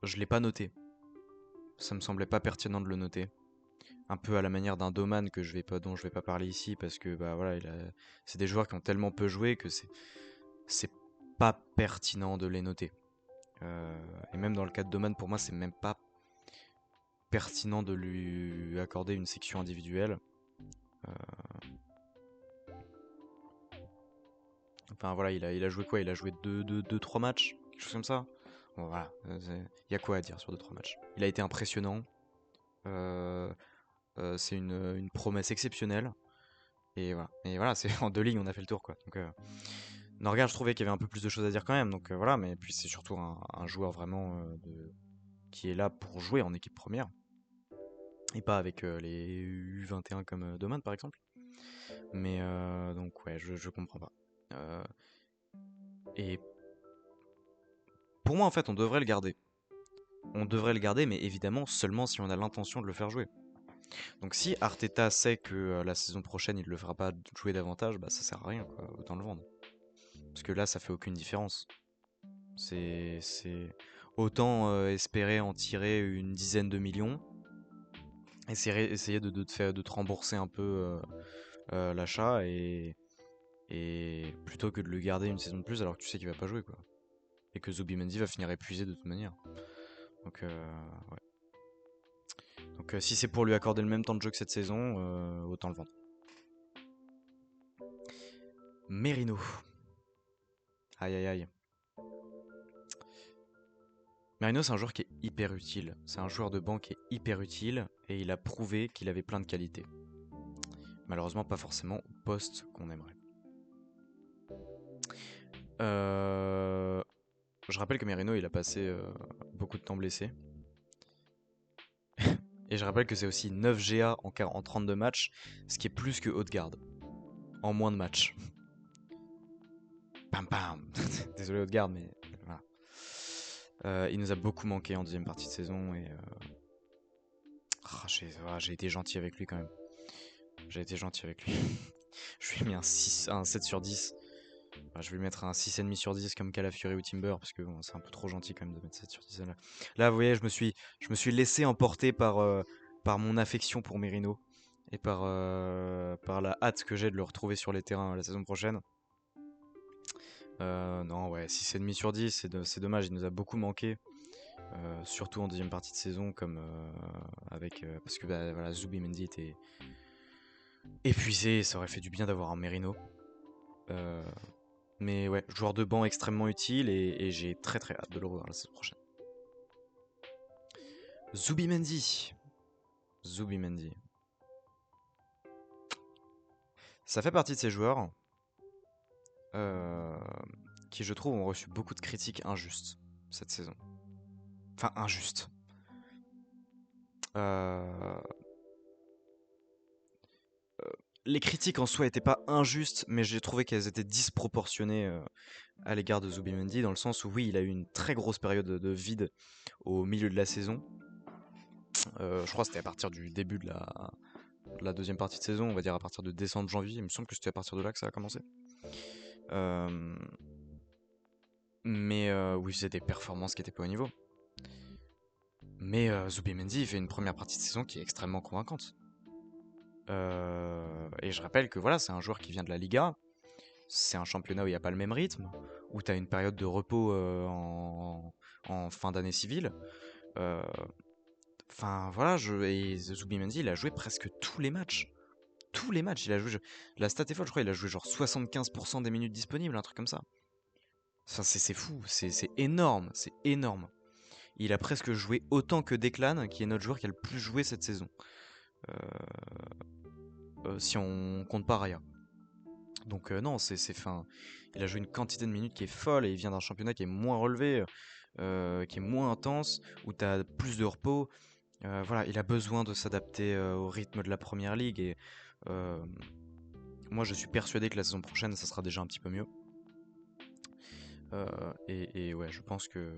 je l'ai pas noté. Ça me semblait pas pertinent de le noter. Un peu à la manière d'un Doman dont je vais pas parler ici parce que bah voilà, c'est des joueurs qui ont tellement peu joué que c'est pas pertinent de les noter. Et même dans le cas de Doman, pour moi, c'est même pas pertinent de lui accorder une section individuelle. Euh, Enfin voilà, il a joué quoi? Il a joué 3 matchs, quelque chose comme ça. Bon voilà, il y a quoi à dire sur deux trois matchs. Il a été impressionnant. Euh, c'est une promesse exceptionnelle. Et voilà, c'est en deux lignes, on a fait le tour quoi. Donc Norgard, je trouvais qu'il y avait un peu plus de choses à dire quand même. Donc voilà, mais puis c'est surtout un joueur vraiment qui est là pour jouer en équipe première et pas avec les U21 comme Doman par exemple. Mais donc ouais, je comprends pas. Euh, et pour moi en fait, on devrait le garder. On devrait le garder, mais évidemment seulement si on a l'intention de le faire jouer. Donc si Arteta sait que la saison prochaine il le fera pas jouer davantage, bah ça sert à rien quoi, autant le vendre. Parce que là ça fait aucune différence. C'est autant espérer en tirer une dizaine de millions, essayer de te rembourser un peu l'achat et plutôt que de le garder une saison de plus alors que tu sais qu'il va pas jouer quoi. Et que Zubimendi va finir épuisé de toute manière. Donc ouais. Donc si c'est pour lui accorder le même temps de jeu que cette saison, autant le vendre. Merino. Aïe aïe aïe. Merino, c'est un joueur qui est hyper utile. C'est un joueur de banc qui est hyper utile et il a prouvé qu'il avait plein de qualités. Malheureusement, pas forcément au poste qu'on aimerait. Euh, Je rappelle que Merino, il a passé beaucoup de temps blessé. Et je rappelle que c'est aussi 9 GA en 32 matchs, ce qui est plus que Haute-Garde, en moins de matchs. Pam pam. Désolé Haute-Garde, mais voilà. Il nous a beaucoup manqué en deuxième partie de saison et j'ai été gentil avec lui quand même. J'ai été gentil avec lui. Je lui ai mis un 7 sur 10. Enfin, je vais lui mettre un 6,5 sur 10 comme Calafiori ou Timber parce que bon, c'est un peu trop gentil quand même de mettre 7 sur 10 là. Là, vous voyez, je me suis laissé emporter par mon affection pour Merino et par la hâte que j'ai de le retrouver sur les terrains la saison prochaine. Non, ouais, 6,5 sur 10, c'est dommage, il nous a beaucoup manqué. Surtout en deuxième partie de saison, comme parce que bah, voilà, Zubimendi était épuisé, et ça aurait fait du bien d'avoir un Merino. Euh, mais ouais, joueur de banc extrêmement utile et j'ai très très hâte de le revoir la saison prochaine. Zubimendi. Zubimendi. Ça fait partie de ces joueurs euh, qui, je trouve, ont reçu beaucoup de critiques injustes cette saison. Enfin, injustes. Euh, les critiques en soi n'étaient pas injustes, mais j'ai trouvé qu'elles étaient disproportionnées à l'égard de Zubimendi, dans le sens où oui, il a eu une très grosse période de vide au milieu de la saison. Je crois que c'était à partir du début de la deuxième partie de saison, on va dire à partir de décembre-janvier. Il me semble que c'était à partir de là que ça a commencé. Euh, mais oui, c'est des performances qui étaient pas au niveau. Mais Zubimendi, il fait une première partie de saison qui est extrêmement convaincante. Et je rappelle que voilà, c'est un joueur qui vient de la Liga. C'est un championnat où il n'y a pas le même rythme, où tu as une période de repos en fin d'année civile. Euh, Enfin voilà, et Zubimendi, il a joué presque tous les matchs. Tous les matchs, il a joué. La stat est folle, je crois, il a joué genre 75% des minutes disponibles, un truc comme ça. Enfin, c'est fou, c'est énorme, c'est énorme. Il a presque joué autant que Declan, qui est notre joueur qui a le plus joué cette saison. Euh, si on compte pas Raya. Donc non, c'est fin. Il a joué une quantité de minutes qui est folle et il vient d'un championnat qui est moins relevé, qui est moins intense, où tu as plus de repos. Voilà, il a besoin de s'adapter au rythme de la première ligue et euh, moi je suis persuadé que la saison prochaine ça sera déjà un petit peu mieux. Et ouais, je pense que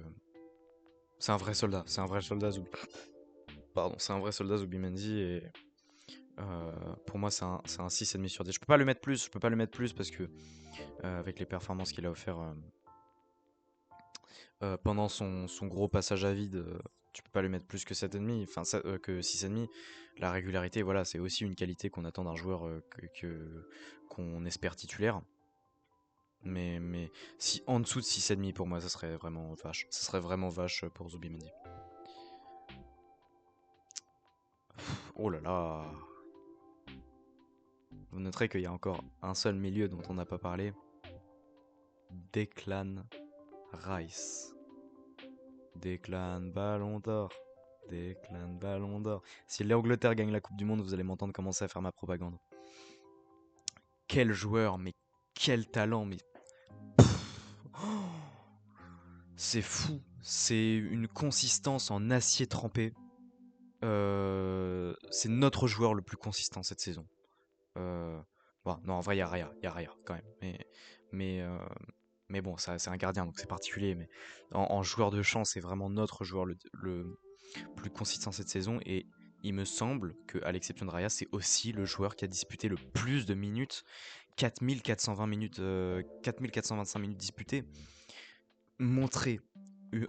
c'est un vrai soldat, Pardon, c'est un vrai soldat Zubimendi et pour moi c'est un 6,5 sur 10. Je peux pas le mettre plus, parce que avec les performances qu'il a offert pendant son gros passage à vide, tu peux pas lui mettre plus que 7,5, enfin que 6,5. La régularité, voilà, c'est aussi une qualité qu'on attend d'un joueur qu'on espère titulaire. Mais si en dessous de 6,5 pour moi, ça serait vraiment vache. Ça serait vraiment vache pour Zubimendi. Oh là là. Vous noterez qu'il y a encore un seul milieu dont on n'a pas parlé. Declan Rice. Declan Ballon d'Or. Declan Ballon d'Or. Si l'Angleterre gagne la Coupe du Monde, vous allez m'entendre commencer à faire ma propagande. Quel joueur, mais quel talent, mais... C'est fou. C'est une consistance en acier trempé. C'est notre joueur le plus consistant cette saison. Bon, non, en vrai, il y a Raya quand même. Mais, euh, mais bon, ça, c'est un gardien, donc c'est particulier. Mais en joueur de champ, c'est vraiment notre joueur le plus consistant cette saison. Et il me semble que, à l'exception de Raya, c'est aussi le joueur qui a disputé le plus de minutes. 4420 minutes, 4425 minutes disputées. Montrer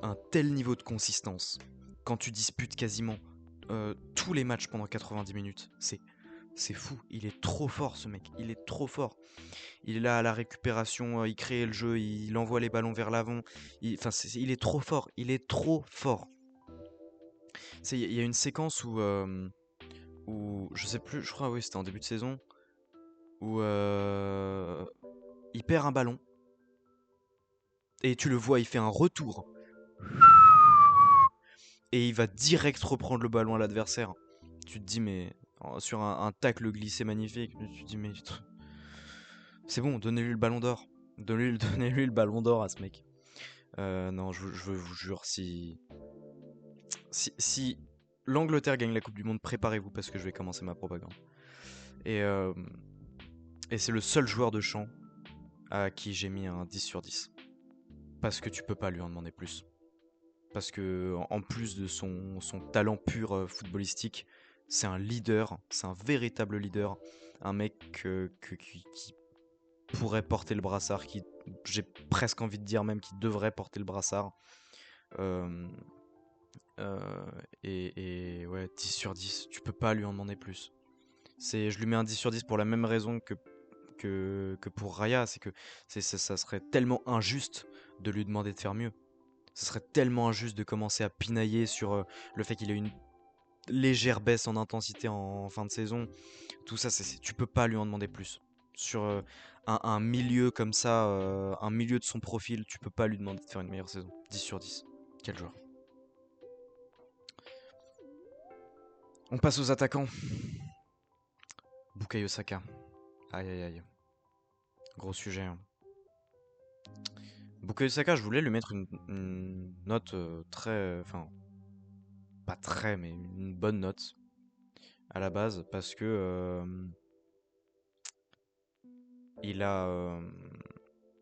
un tel niveau de consistance quand tu disputes quasiment tous les matchs pendant 90 minutes, c'est fou. Il est trop fort, ce mec. Il est trop fort. Il est là à la récupération, il crée le jeu, il envoie les ballons vers l'avant. Enfin, il est trop fort. Il est trop fort. Il y a une séquence où je sais plus, je crois, oui, c'était en début de saison, où il perd un ballon et tu le vois, il fait un retour et il va direct reprendre le ballon à l'adversaire. Tu te dis, mais sur un tacle glissé magnifique, tu te dis, mais c'est bon, donnez-lui le ballon d'or. Donnez-lui le ballon d'or à ce mec. Non, je vous jure, si l'Angleterre gagne la Coupe du Monde, préparez-vous parce que je vais commencer ma propagande. Et, euh, et c'est le seul joueur de champ à qui j'ai mis un 10 sur 10. Parce que tu peux pas lui en demander plus. Parce que en plus de son talent pur footballistique, c'est un leader, c'est un véritable leader. Un mec qui pourrait porter le brassard, qui j'ai presque envie de dire même qui devrait porter le brassard. Euh, et ouais, 10 sur 10, tu peux pas lui en demander plus. Je lui mets un 10 sur 10 pour la même raison que pour Raya, c'est que ça serait tellement injuste de lui demander de faire mieux. Ce serait tellement injuste de commencer à pinailler sur le fait qu'il ait une légère baisse en intensité en fin de saison. Tout ça, tu peux pas lui en demander plus. Sur un milieu comme ça, un milieu de son profil, tu peux pas lui demander de faire une meilleure saison. 10 sur 10. Quel joueur. On passe aux attaquants. Bukayo Saka. Aïe aïe aïe. Gros sujet, hein. Bukayo Saka, je voulais lui mettre une note très. Enfin, pas très, mais une bonne note à la base parce que il a, euh,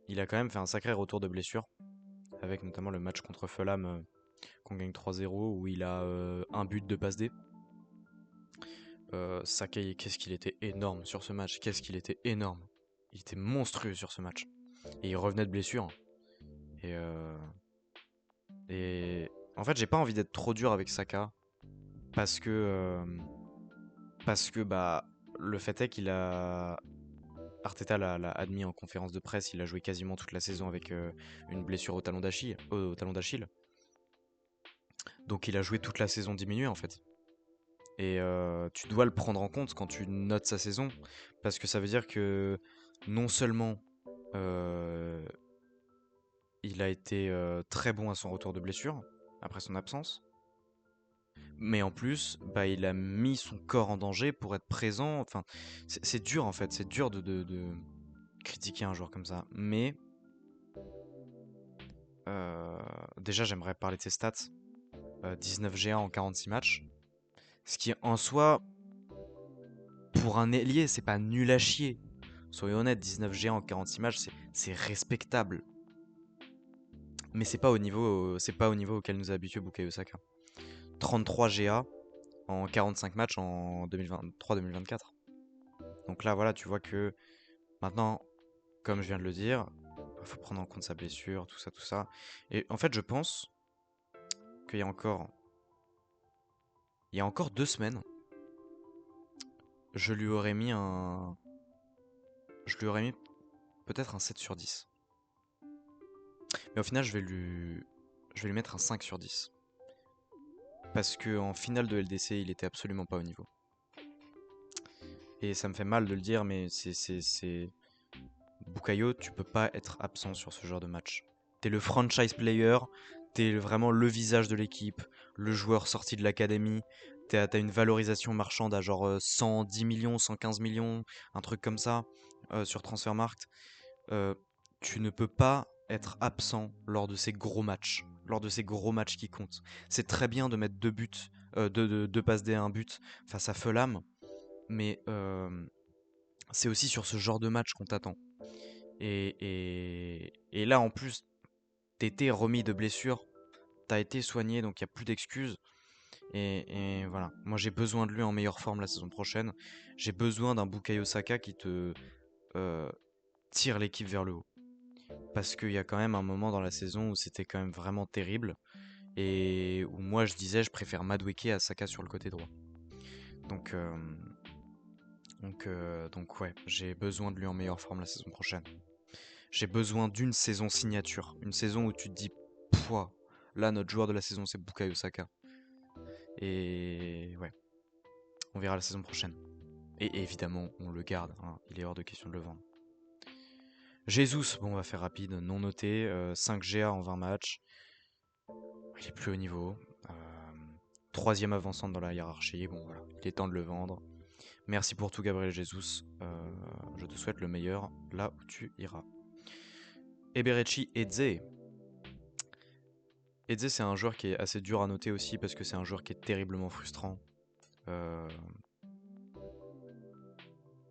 il a quand même fait un sacré retour de blessure avec notamment le match contre Fulham qu'on gagne 3-0 où il a un but de passe D. Saka, qu'est-ce qu'il était énorme sur ce match, qu'est-ce qu'il était énorme. Il était monstrueux sur ce match. Et il revenait de blessure. Et, euh, et en fait, j'ai pas envie d'être trop dur avec Saka parce que bah le fait est qu'il a Arteta l'a admis en conférence de presse, il a joué quasiment toute la saison avec une blessure au talon d'Achille, Donc il a joué toute la saison diminuée en fait. Et tu dois le prendre en compte quand tu notes sa saison, parce que ça veut dire que non seulement euh, il a été très bon à son retour de blessure, après son absence, mais en plus, bah, il a mis son corps en danger pour être présent. Enfin, c'est dur en fait, c'est dur de critiquer un joueur comme ça. Mais déjà, j'aimerais parler de ses stats. 19 GA en 46 matchs. Ce qui en soi, pour un ailier, c'est pas nul à chier. Soyons honnêtes, 19 GA en 46 matchs, c'est respectable. Mais c'est pas au niveau auquel nous a habitué Bukayo Saka. 33 GA en 45 matchs en 2023-2024. Donc là, voilà, tu vois que maintenant, comme je viens de le dire, il faut prendre en compte sa blessure, tout ça, tout ça. Et en fait, je pense qu'il y a encore 2 semaines, je lui aurais mis un, je lui aurais mis peut-être un 7 sur 10. Mais au final, je vais lui mettre un 5 sur 10. Parce qu'en finale de LDC, il était absolument pas au niveau. Et ça me fait mal de le dire, mais c'est. Bukayo, tu peux pas être absent sur ce genre de match. T'es le franchise player, t'es vraiment le visage de l'équipe, le joueur sorti de l'académie. T'as une valorisation marchande à genre 110 millions, 115 millions, un truc comme ça, sur Transfermarkt. Euh, Tu ne peux pas être absent lors de ces gros matchs, lors de ces gros matchs qui comptent. C'est très bien de mettre 2 buts, deux passes D, un but face à Fulham, mais c'est aussi sur ce genre de match qu'on t'attend. Et là, en plus, t'étais remis de blessure, t'as été soigné, donc il n'y a plus d'excuses. Et voilà, moi j'ai besoin de lui en meilleure forme la saison prochaine. J'ai besoin d'un Bukayo Saka qui te euh, tire l'équipe vers le haut. Parce qu'il y a quand même un moment dans la saison où c'était quand même vraiment terrible. Et où moi je disais je préfère Madueke à Saka sur le côté droit. Donc, euh, donc ouais, j'ai besoin de lui en meilleure forme la saison prochaine. J'ai besoin d'une saison signature. Une saison où tu te dis, pouah, là notre joueur de la saison c'est Bukayo Saka. Et ouais, on verra la saison prochaine. Et évidemment, on le garde, hein, il est hors de question de le vendre. Jesus, bon on va faire rapide, non noté, 5 GA en 20 matchs. Il est plus haut niveau. Euh, Troisième avançante dans la hiérarchie. Bon voilà, il est temps de le vendre. Merci pour tout Gabriel Jesus. Je te souhaite le meilleur là où tu iras. Eberechi Eze. Eze c'est un joueur qui est assez dur à noter aussi parce que c'est un joueur qui est terriblement frustrant.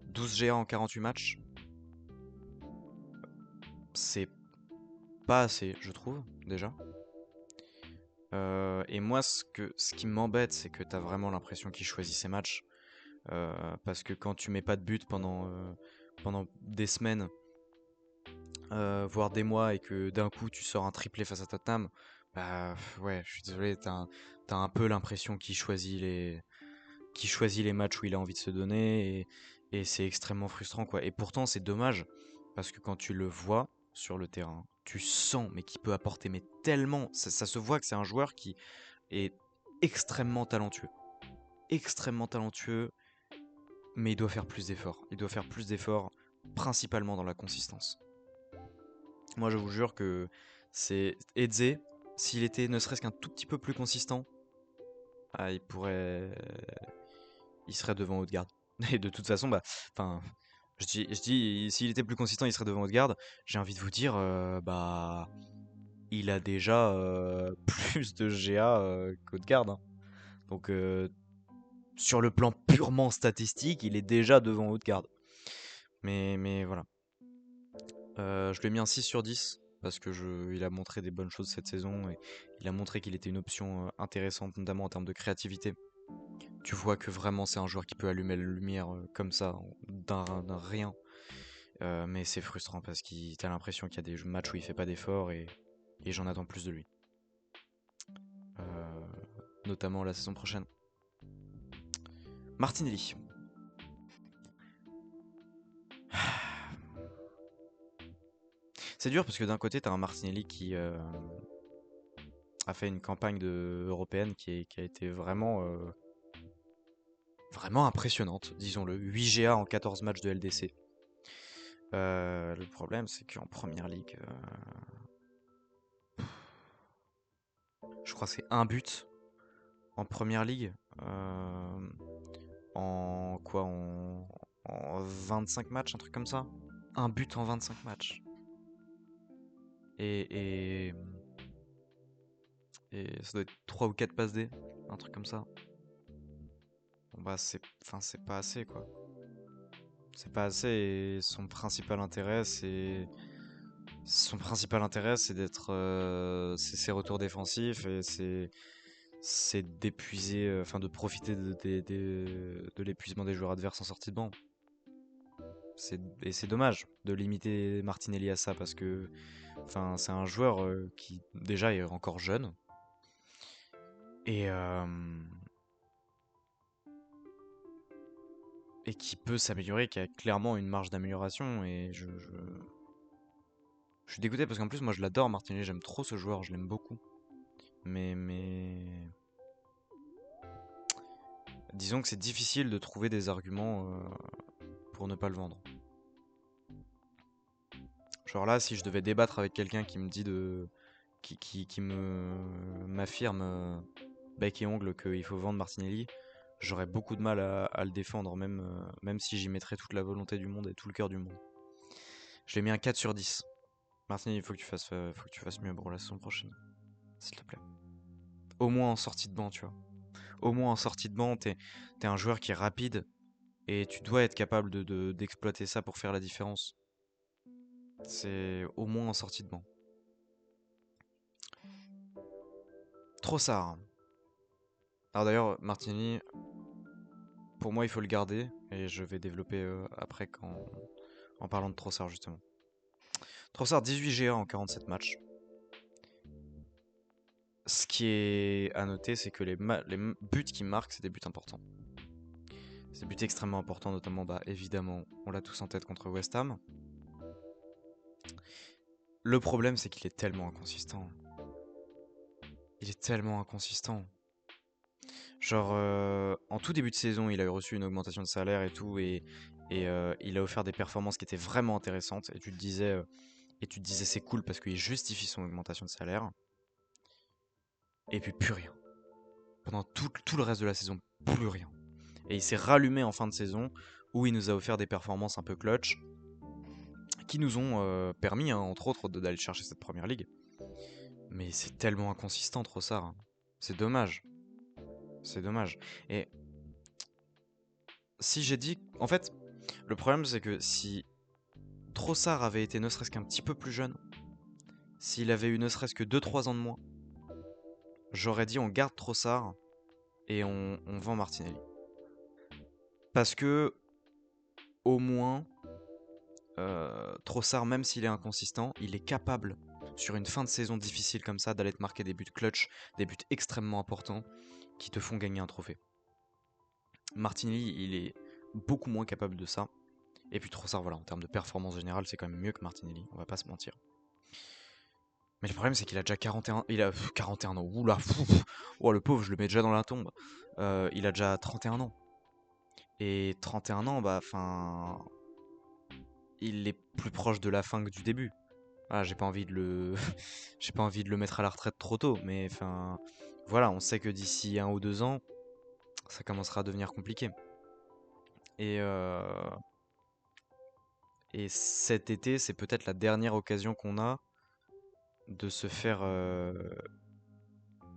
12 GA en 48 matchs. C'est pas assez, je trouve, déjà. Et moi, ce qui m'embête, c'est que t'as vraiment l'impression qu'il choisit ses matchs. Parce que quand tu mets pas de but pendant des semaines, voire des mois, et que d'un coup tu sors un triplé face à Tottenham, bah ouais, je suis désolé, t'as un peu l'impression qu'il choisit les matchs où il a envie de se donner, et c'est extrêmement frustrant, quoi. Et pourtant, c'est dommage, parce que quand tu le vois sur le terrain, tu sens, mais qu'il peut apporter, mais tellement, ça se voit que c'est un joueur qui est extrêmement talentueux. Extrêmement talentueux, mais il doit faire plus d'efforts. Il doit faire plus d'efforts, principalement dans la consistance. Moi, je vous jure que c'est Eze, s'il était ne serait-ce qu'un tout petit peu plus consistant, ah, il serait devant Haute-Garde. Et de toute façon, bah, enfin, Je dis, s'il était plus consistant, il serait devant Odegaard. J'ai envie de vous dire, bah, il a déjà plus de GA qu'Odegaard, hein. Donc, sur le plan purement statistique, il est déjà devant Odegaard. Mais voilà. Je lui ai mis un 6 sur 10 parce que il a montré des bonnes choses cette saison et il a montré qu'il était une option intéressante, notamment en termes de créativité. Tu vois que vraiment c'est un joueur qui peut allumer la lumière comme ça, d'un rien. Mais c'est frustrant parce que t'as l'impression qu'il y a des matchs où il fait pas d'efforts et j'en attends plus de lui. Euh, Notamment la saison prochaine. Martinelli. C'est dur parce que d'un côté, t'as un Martinelli qui a fait une campagne européenne qui a été vraiment impressionnante, disons-le. 8 GA en 14 matchs de LDC. Le problème, c'est qu'en première ligue, je crois que c'est un but en première ligue. euh, en quoi en 25 matchs, un truc comme ça. Un but en 25 matchs. Et, et, et ça doit être 3 ou 4 passes D, un truc comme ça. Bon bah c'est pas assez quoi. C'est pas assez et son principal intérêt c'est d'être c'est ses retours défensifs et c'est d'épuiser enfin de profiter de l'épuisement des joueurs adverses en sortie de banc. Et c'est dommage de limiter Martinelli à ça parce que enfin, c'est un joueur qui déjà est encore jeune et, euh, et qui peut s'améliorer, qui a clairement une marge d'amélioration. Et je suis dégoûté parce qu'en plus, moi je l'adore Martinelli, j'aime trop ce joueur, je l'aime beaucoup. Mais disons que c'est difficile de trouver des arguments pour ne pas le vendre. Genre là, si je devais débattre avec quelqu'un qui me dit de. Qui m'affirme bec et ongle qu'il faut vendre Martinelli, j'aurais beaucoup de mal à le défendre, même si j'y mettrais toute la volonté du monde et tout le cœur du monde. Je l'ai mis un 4 sur 10. Martinelli, il faut que tu fasses mieux pour la saison prochaine, s'il te plaît. Au moins en sortie de banc, tu vois. Au moins en sortie de banc, t'es un joueur qui est rapide et tu dois être capable d'exploiter ça pour faire la différence. C'est au moins en sortie de banc. Trossard. Alors d'ailleurs, Martinelli, pour moi, il faut le garder et je vais développer après en parlant de Trossard justement. Trossard 18 GA en 47 matchs. Ce qui est à noter, c'est que les buts qu'il marque, c'est des buts importants. C'est des buts extrêmement importants, notamment, bah, évidemment, on l'a tous en tête contre West Ham. Le problème, c'est qu'il est tellement inconsistant. Il est tellement inconsistant. Genre, en tout début de saison, il a reçu une augmentation de salaire et tout, et il a offert des performances qui étaient vraiment intéressantes. Et tu te disais c'est cool parce qu'il justifie son augmentation de salaire. Et puis plus rien. Pendant tout le reste de la saison, plus rien. Et il s'est rallumé en fin de saison où il nous a offert des performances un peu clutch qui nous ont permis, hein, entre autres, d'aller chercher cette première ligue. Mais c'est tellement inconsistant, Trossard, hein. C'est dommage. C'est dommage. Et si j'ai dit. En fait, le problème, c'est que si Trossard avait été ne serait-ce qu'un petit peu plus jeune, s'il avait eu ne serait-ce que 2-3 ans de moins, j'aurais dit on garde Trossard et on vend Martinelli. Parce que, au moins, Trossard, même s'il est inconsistant, il est capable, sur une fin de saison difficile comme ça, d'aller te marquer des buts clutch, des buts extrêmement importants, qui te font gagner un trophée. Martinelli, il est beaucoup moins capable de ça. Et puis Trossard, voilà, en termes de performance générale, c'est quand même mieux que Martinelli, on va pas se mentir. Mais le problème, c'est qu'il a déjà 41, il a 41 ans. Oula, oh le pauvre, je le mets déjà dans la tombe. Il a déjà 31 ans. Et 31 ans, bah, enfin, il est plus proche de la fin que du début. Voilà, j'ai pas envie de le, j'ai pas envie de le mettre à la retraite trop tôt, mais enfin, voilà, on sait que d'ici 1 ou 2 ans, ça commencera à devenir compliqué. Et Et cet été, c'est peut-être la dernière occasion qu'on a de se faire...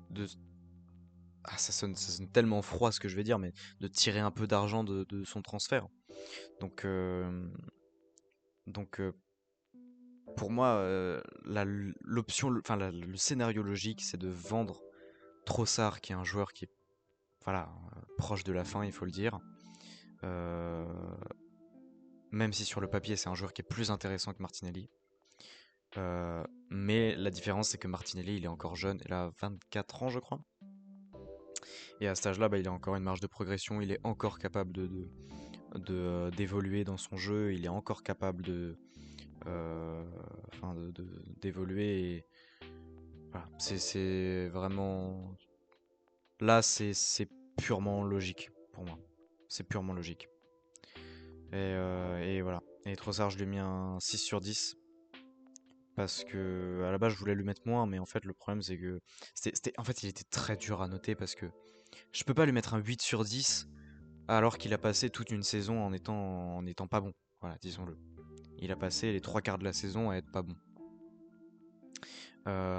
de... ça sonne tellement froid ce que je vais dire, mais de tirer un peu d'argent de son transfert. Donc, donc pour moi, le scénario logique, c'est de vendre Trossard, qui est un joueur qui est voilà, proche de la fin, il faut le dire. Euh, Même si sur le papier, c'est un joueur qui est plus intéressant que Martinelli. Mais la différence, c'est que Martinelli, il est encore jeune, il a 24 ans, je crois. Et à cet âge-là, bah, il a encore une marge de progression, il est encore capable d'évoluer dans son jeu, il est encore capable euh, d'évoluer. Et voilà, c'est vraiment... Là, c'est purement logique pour moi. C'est purement logique. Et voilà. Et Trossard, je lui ai mis un 6 sur 10. Parce que à la base, je voulais lui mettre moins, mais en fait, le problème, c'est que en fait, il était très dur à noter parce que je peux pas lui mettre un 8 sur 10 alors qu'il a passé toute une saison en étant pas bon. Voilà, disons-le. Il a passé les trois quarts de la saison à être pas bon.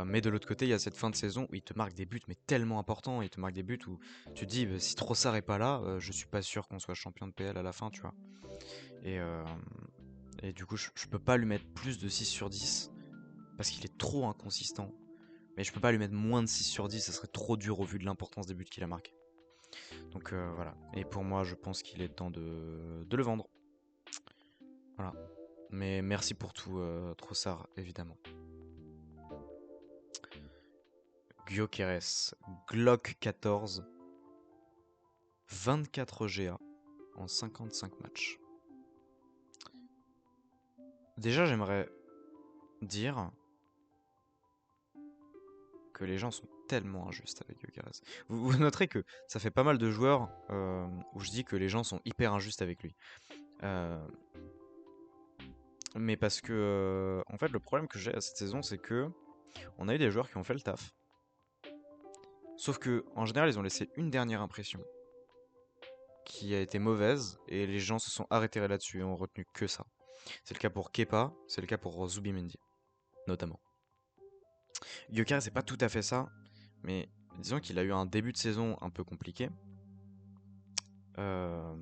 Mais de l'autre côté, il y a cette fin de saison où il te marque des buts, mais tellement importants. Il te marque des buts où tu te dis, bah, si Trossard est pas là, je suis pas sûr qu'on soit champion de PL à la fin, tu vois. Et, euh, et du coup, je peux pas lui mettre plus de 6 sur 10 parce qu'il est trop inconsistant. Mais je peux pas lui mettre moins de 6 sur 10, ça serait trop dur au vu de l'importance des buts qu'il a marqué. Donc voilà. Et pour moi, je pense qu'il est temps de le vendre. Voilà. Mais merci pour tout, Trossard, évidemment. Gyökeres, Glock 14, 24 GA en 55 matchs. Déjà, j'aimerais dire que les gens sont tellement injustes avec Gyökeres. Vous noterez que ça fait pas mal de joueurs où je dis que les gens sont hyper injustes avec lui. Euh, mais parce que, en fait, le problème que j'ai à cette saison, c'est que on a eu des joueurs qui ont fait le taf. Sauf que, en général, ils ont laissé une dernière impression qui a été mauvaise et les gens se sont arrêtés là-dessus et ont retenu que ça. C'est le cas pour Kepa, c'est le cas pour Zubimendi, notamment. Gyökeres, c'est pas tout à fait ça, mais disons qu'il a eu un début de saison un peu compliqué. Euh,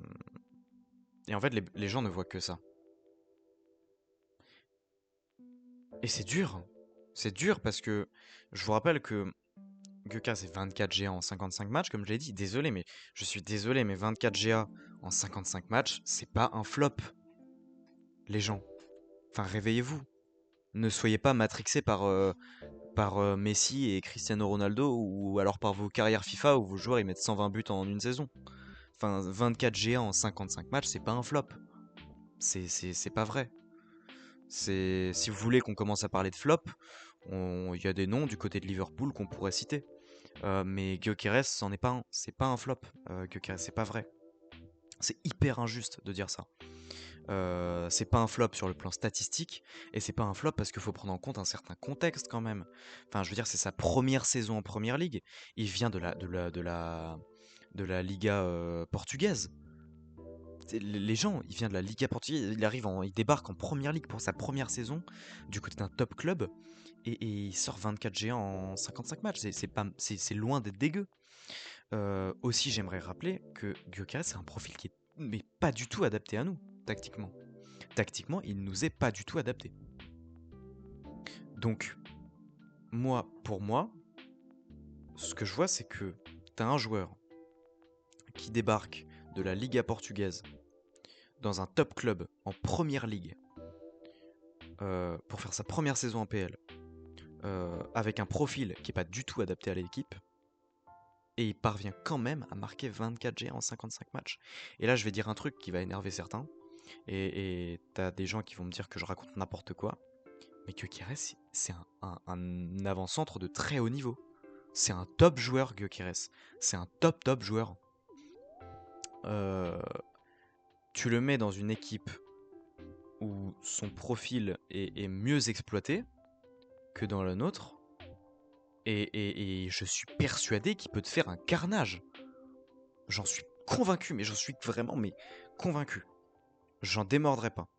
Et en fait, les gens ne voient que ça. Et c'est dur. C'est dur parce que je vous rappelle que Gyökeres c'est 24 GA en 55 matchs, comme je l'ai dit. Désolé, mais je suis désolé, mais 24 GA en 55 matchs, c'est pas un flop, les gens. Enfin, réveillez-vous. Ne soyez pas matrixés par Messi et Cristiano Ronaldo ou alors par vos carrières FIFA où vos joueurs ils mettent 120 buts en une saison. Enfin, 24 GA en 55 matchs, c'est pas un flop. C'est pas vrai. Si vous voulez qu'on commence à parler de flop, il y a des noms du côté de Liverpool qu'on pourrait citer. Mais Gyökeres, c'en est pas un. C'est pas un flop. Gyökeres, c'est pas vrai. C'est hyper injuste de dire ça. C'est pas un flop sur le plan statistique, et c'est pas un flop parce qu'il faut prendre en compte un certain contexte quand même. Enfin, je veux dire, c'est sa première saison en première ligue. Il vient de la Liga portugaise. Les gens, il vient de la Liga portugaise, il débarque en première ligue pour sa première saison du côté d'un top club et il sort 24 géants en 55 matchs. C'est loin d'être dégueu. Aussi, j'aimerais rappeler que Gyökeres c'est un profil qui est mais pas du tout adapté à nous tactiquement. Tactiquement, il nous est pas du tout adapté. Donc, pour moi, ce que je vois, c'est que t'as un joueur qui débarque de la Liga portugaise dans un top club en première ligue pour faire sa première saison en PL, avec un profil qui n'est pas du tout adapté à l'équipe, et il parvient quand même à marquer 24 G en 55 matchs. Et là, je vais dire un truc qui va énerver certains, et t'as des gens qui vont me dire que je raconte n'importe quoi, mais Gyökeres, c'est un avant-centre de très haut niveau. C'est un top joueur, Gyökeres. C'est un top joueur. Euh, Tu le mets dans une équipe où son profil est mieux exploité que dans la nôtre, et je suis persuadé qu'il peut te faire un carnage. J'en suis convaincu, mais j'en suis vraiment convaincu. J'en démordrai pas.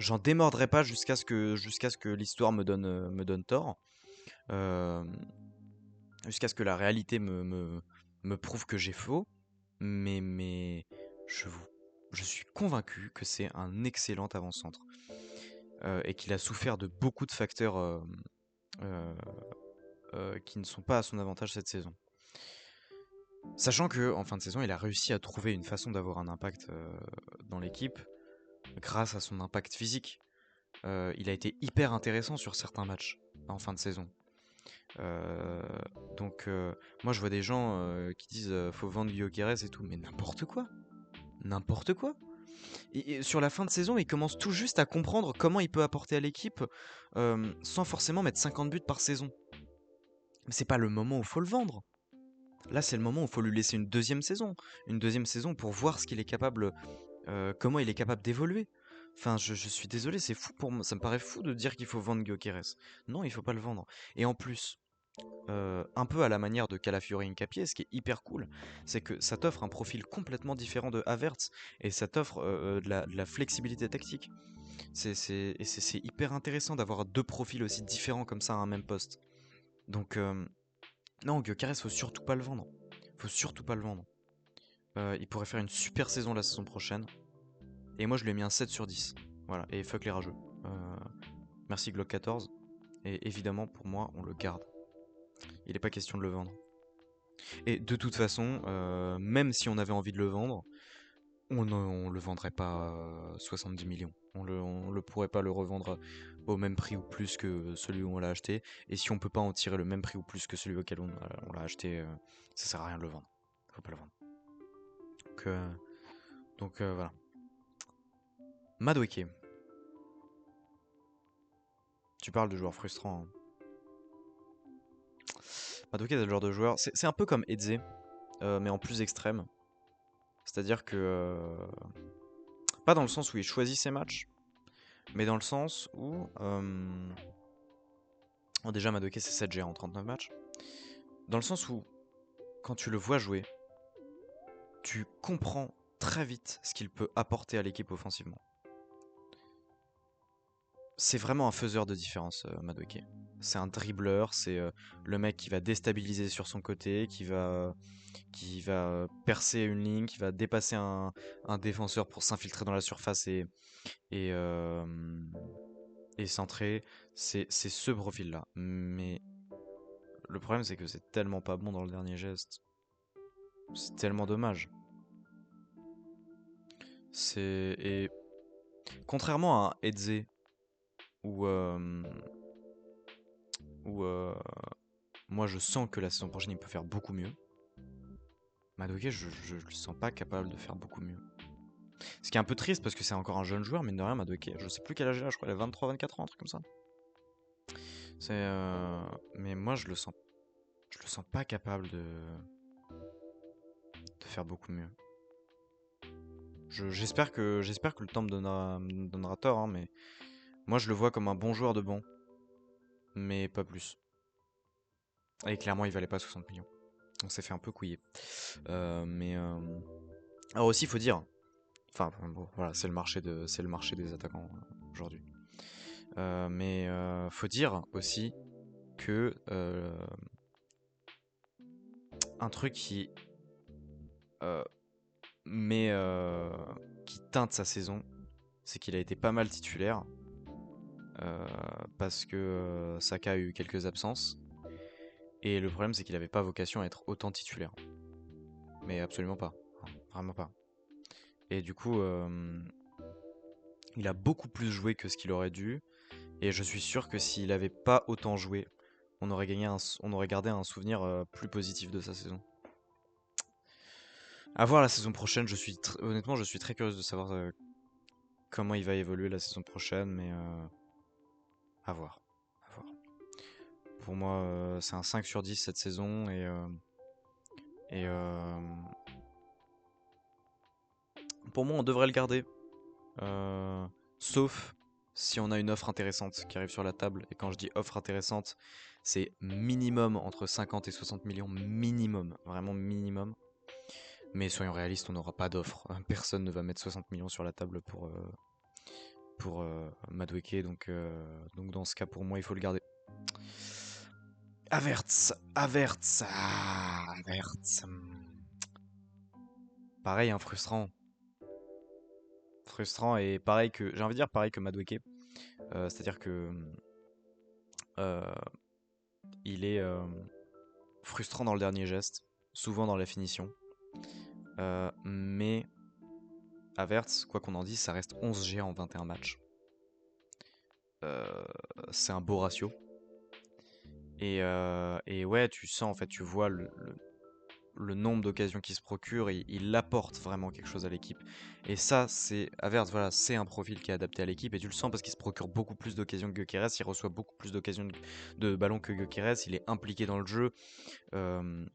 j'en démordrai pas jusqu'à ce que l'histoire me donne tort. Euh, Jusqu'à ce que la réalité me prouve que j'ai faux. Mais je, vous- je suis convaincu que c'est un excellent avant-centre et qu'il a souffert de beaucoup de facteurs euh, qui ne sont pas à son avantage cette saison. Sachant que en fin de saison, il a réussi à trouver une façon d'avoir un impact dans l'équipe grâce à son impact physique. Il a été hyper intéressant sur certains matchs en fin de saison. Euh, donc, moi, je vois des gens qui disent faut vendre Gyökeres et tout, mais n'importe quoi, n'importe quoi. Et sur la fin de saison, il commence tout juste à comprendre comment il peut apporter à l'équipe sans forcément mettre 50 buts par saison. Mais c'est pas le moment où il faut le vendre. Là, c'est le moment où il faut lui laisser une deuxième saison pour voir ce qu'il est capable, comment il est capable d'évoluer. Enfin, je suis désolé, c'est fou pour moi. Ça me paraît fou de dire qu'il faut vendre Gyökeres. Non, il faut pas le vendre. Et en plus, un peu à la manière de Calafiori Hincapié, ce qui est hyper cool, c'est que ça t'offre un profil complètement différent de Havertz et ça t'offre de la flexibilité tactique. C'est hyper intéressant d'avoir deux profils aussi différents comme ça à un même poste. Donc, non, Gyökeres, faut surtout pas le vendre. Faut surtout pas le vendre. Il pourrait faire une super saison la saison prochaine. Et moi, je lui ai mis un 7 sur 10. Voilà, et fuck les rageux. Euh, Merci Glock 14. Et évidemment, pour moi, on le garde. Il n'est pas question de le vendre. Et de toute façon, même si on avait envie de le vendre, on le vendrait pas 70 millions. On le pourrait pas le revendre au même prix ou plus que celui où on l'a acheté. Et si on peut pas en tirer le même prix ou plus que celui auquel on l'a acheté, ça sert à rien de le vendre. Faut pas le vendre. Donc, voilà. Madueke. Tu parles de joueurs frustrants. Hein. Madueke est le genre de joueur. C'est un peu comme Eze, mais en plus extrême. C'est-à-dire que. Pas dans le sens où il choisit ses matchs, mais dans le sens où. Bon, déjà, Madueke, c'est 7 G en 39 matchs. Dans le sens où, quand tu le vois jouer, tu comprends très vite ce qu'il peut apporter à l'équipe offensivement. C'est vraiment un faiseur de différence, Madueke. C'est un dribbleur, c'est le mec qui va déstabiliser sur son côté, qui va percer une ligne, qui va dépasser un défenseur pour s'infiltrer dans la surface et, euh, et centrer. C'est ce profil-là. Mais le problème, c'est que c'est tellement pas bon dans le dernier geste. C'est tellement dommage. Et contrairement à Eze, où, où moi je sens que la saison prochaine il peut faire beaucoup mieux, Madueke, je le sens pas capable de faire beaucoup mieux. Ce qui est un peu triste parce que c'est encore un jeune joueur, mine de rien, Madueke. Je sais plus quel âge il a, je crois qu'il a 23, 24 ans, un truc comme ça. Mais moi je le sens pas capable de faire beaucoup mieux. J'espère que le temps me donnera tort, hein, mais moi je le vois comme un bon joueur de bon, mais pas plus. Et clairement il valait pas 60 millions. On s'est fait un peu couiller. Mais alors aussi il faut dire, enfin bon, voilà, c'est le marché des attaquants aujourd'hui. Mais faut dire aussi que un truc euh, met, qui teinte sa saison, c'est qu'il a été pas mal titulaire euh, parce que Saka a eu quelques absences. Et le problème, c'est qu'il n'avait pas vocation à être autant titulaire. Mais absolument pas. Vraiment pas. Et du coup, il a beaucoup plus joué que ce qu'il aurait dû. Et je suis sûr que s'il n'avait pas autant joué, on aurait gardé un souvenir plus positif de sa saison. À voir la saison prochaine, honnêtement, je suis très curieuse de savoir comment il va évoluer la saison prochaine, mais à voir. À voir. Pour moi, c'est un 5 sur 10 cette saison et pour moi, on devrait le garder. Sauf si on a une offre intéressante qui arrive sur la table. Et quand je dis offre intéressante, c'est minimum entre 50 et 60 millions. Minimum. Vraiment minimum. Mais soyons réalistes, on n'aura pas d'offre. Personne ne va mettre 60 millions sur la table pour Madueke, donc dans ce cas, pour moi, il faut le garder. Havertz, Havertz. Pareil, hein, frustrant. Frustrant et pareil que, j'ai envie de dire pareil que Madueke. C'est-à-dire que euh, il est frustrant dans le dernier geste, souvent dans la finition. Mais Havertz, quoi qu'on en dise, ça reste 11 G en 21 matchs. C'est un beau ratio. Et ouais, tu sens, en fait, tu vois le nombre d'occasions qu'il se procure, il apporte vraiment quelque chose à l'équipe. Et ça, c'est Havertz, voilà, c'est un profil qui est adapté à l'équipe, et tu le sens parce qu'il se procure beaucoup plus d'occasions que Gyökeres, il reçoit beaucoup plus d'occasions de ballons que Gyökeres, il est impliqué dans le jeu. euh,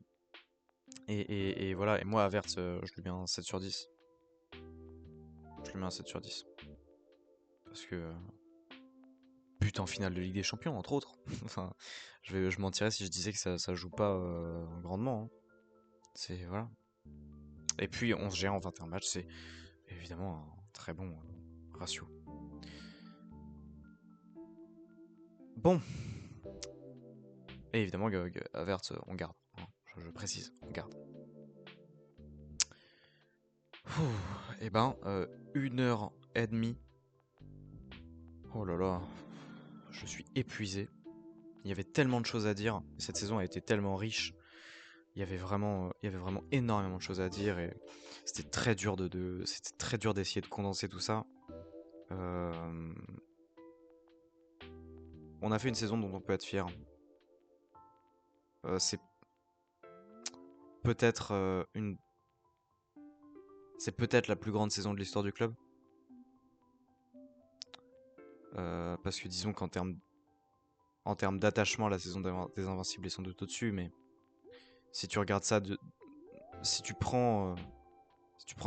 et voilà, et moi, Havertz, je lui mets un 7 sur 10. Je lui mets un 7 sur 10. Parce que but en finale de Ligue des Champions, entre autres. Enfin, je mentirais si je disais que ça joue pas grandement, hein. C'est voilà. Et puis 11 G en 21 matchs, c'est évidemment un très bon ratio. Bon, et évidemment, Havertz, on garde, hein. Je précise, on garde. Et ben, 1h30. Oh là là, je suis épuisé. Il y avait tellement de choses à dire. Cette saison a été tellement riche. Il y avait vraiment énormément de choses à dire et c'était très dur c'était très dur d'essayer de condenser tout ça. Euh, On a fait une saison dont on peut être fier. C'est peut-être c'est peut-être la plus grande saison de l'histoire du club. Parce que disons en termes d'attachement, la saison des Invincibles est sans doute au-dessus, mais si tu regardes ça, si tu prends,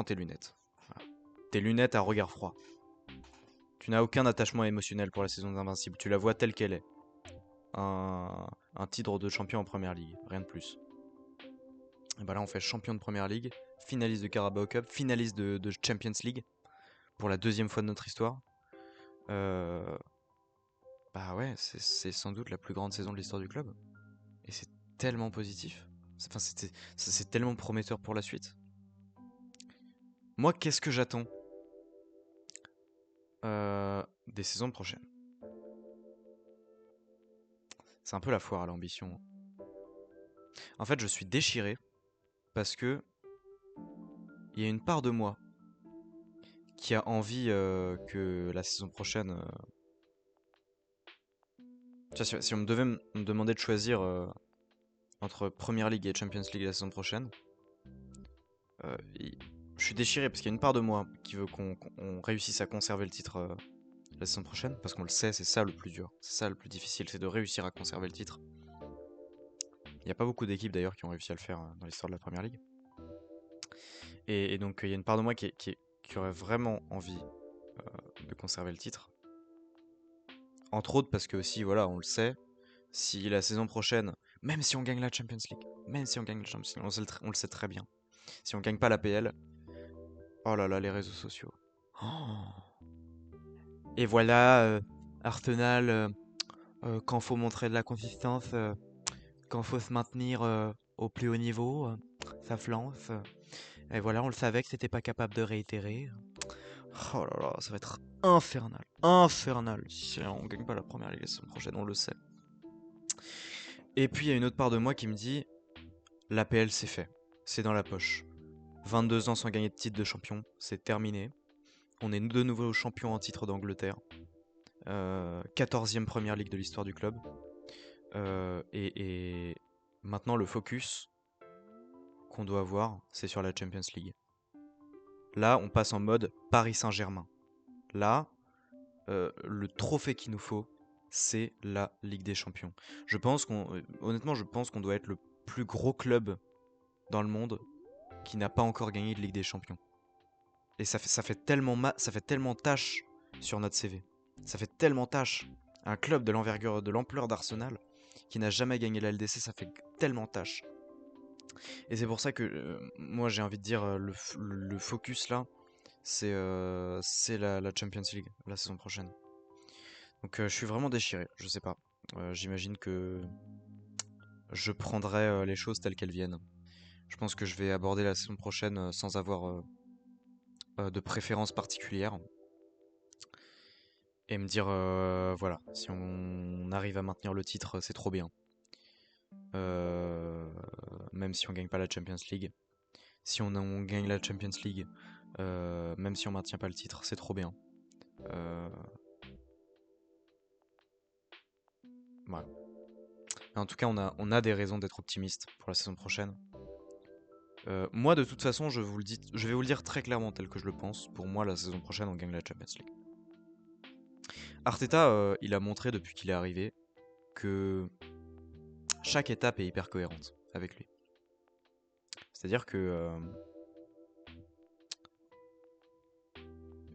tes lunettes, voilà. Tes lunettes à regard froid, tu n'as aucun attachement émotionnel pour la saison des Invincibles, tu la vois telle qu'elle est. Un titre de champion en première ligue, rien de plus. Et bah là, on fait champion de première ligue, finaliste de Carabao Cup, finaliste de Champions League pour la deuxième fois de notre histoire. Euh, Bah ouais, c'est sans doute la plus grande saison de l'histoire du club. Et c'est tellement positif. Enfin, c'est tellement prometteur pour la suite. Moi, qu'est-ce que j'attends des saisons prochaines? C'est un peu la foire à l'ambition. En fait, je suis déchiré parce que il y a une part de moi qui a envie que la saison prochaine. Tu vois, si on me devait me demander de choisir entre Premier League et Champions League la saison prochaine, euh, il- je suis déchiré parce qu'il y a une part de moi qui veut qu'on réussisse à conserver le titre la saison prochaine, parce qu'on le sait, c'est ça le plus dur, c'est ça le plus difficile, c'est de réussir à conserver le titre. Il n'y a pas beaucoup d'équipes d'ailleurs qui ont réussi à le faire dans l'histoire de la Première Ligue. Et donc il y a une part de moi qui aurait vraiment envie de conserver le titre. Entre autres parce que aussi, voilà, on le sait, si la saison prochaine, même si on gagne la Champions League, même si on gagne la Champions League, on le sait très bien, si on gagne pas la PL, oh là là, les réseaux sociaux. Oh. Et voilà, Arsenal, quand faut montrer de la consistance, quand faut se maintenir au plus haut niveau, ça flanche. Et voilà, on le savait que c'était pas capable de réitérer. Oh là là, ça va être infernal. Infernal. Si on gagne pas la première ligue la saison prochaine, on le sait. Et puis il y a une autre part de moi qui me dit l'APL c'est fait. C'est dans la poche. 22 ans sans gagner de titre de champion, c'est terminé. On est de nouveau champion en titre d'Angleterre. 14e première ligue de l'histoire du club. Et maintenant, le focus qu'on doit avoir, c'est sur la Champions League. Là, on passe en mode Paris Saint-Germain. Là, le trophée qu'il nous faut, c'est la Ligue des Champions. Honnêtement, je pense qu'on doit être le plus gros club dans le monde qui n'a pas encore gagné de Ligue des Champions. Et ça fait tellement tâche sur notre CV. Ça fait tellement tâche. Un club de l'envergure, de l'ampleur d'Arsenal, qui n'a jamais gagné la LDC, ça fait tellement tâche. Et c'est pour ça que moi j'ai envie de dire le focus là, c'est la Champions League la saison prochaine. Donc je suis vraiment déchiré, je sais pas. J'imagine que je prendrai les choses telles qu'elles viennent. Je pense que je vais aborder la saison prochaine sans avoir de préférence particulière et me dire voilà, si on arrive à maintenir le titre, c'est trop bien. Euh, Même si on gagne pas la Champions League. Si on gagne la Champions League, même si on maintient pas le titre, c'est trop bien. Euh, voilà. En tout cas, on a des raisons d'être optimiste pour la saison prochaine. Moi, de toute façon, je vais vous le dire très clairement tel que je le pense. Pour moi, la saison prochaine, on gagne la Champions League. Arteta, il a montré depuis qu'il est arrivé que chaque étape est hyper cohérente avec lui. C'est-à-dire que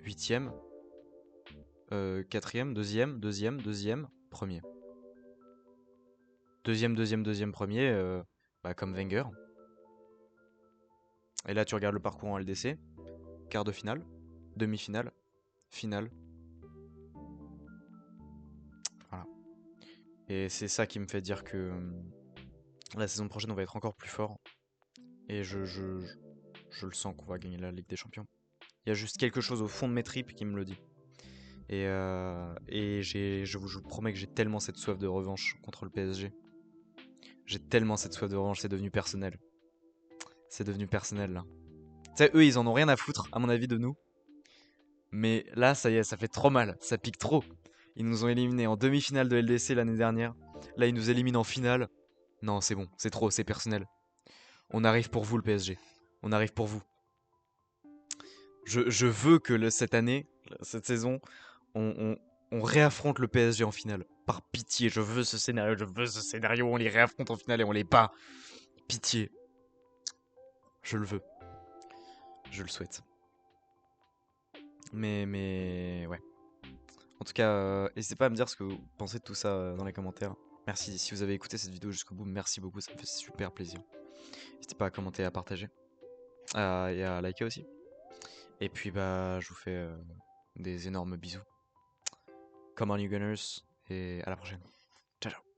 8ème, 4ème, deuxième, premier. Deuxième, premier, bah, comme Wenger. Et là, tu regardes le parcours en LDC, quart de finale, demi-finale, finale. Voilà. Et c'est ça qui me fait dire que la saison prochaine, on va être encore plus fort. Et je le sens qu'on va gagner la Ligue des Champions. Il y a juste quelque chose au fond de mes tripes qui me le dit. Et je vous promets que j'ai tellement cette soif de revanche contre le PSG. J'ai tellement cette soif de revanche, c'est devenu personnel. C'est devenu personnel là. Tu sais, eux, ils en ont rien à foutre, à mon avis, de nous. Mais là, ça y est, ça fait trop mal. Ça pique trop. Ils nous ont éliminés en demi-finale de LDC l'année dernière. Là, ils nous éliminent en finale. Non, c'est bon, c'est trop, c'est personnel. On arrive pour vous, le PSG. On arrive pour vous. Je veux que cette année, cette saison, on réaffronte le PSG en finale. Par pitié, je veux ce scénario, je veux ce scénario. On les réaffronte en finale et on les bat. Pitié. Je le veux. Je le souhaite. Mais ouais. En tout cas, n'hésitez pas à me dire ce que vous pensez de tout ça dans les commentaires. Merci si vous avez écouté cette vidéo jusqu'au bout. Merci beaucoup, ça me fait super plaisir. N'hésitez pas à commenter, à partager. Et à liker aussi. Et puis bah je vous fais des énormes bisous. Come on you Gunners. Et à la prochaine. Ciao ciao.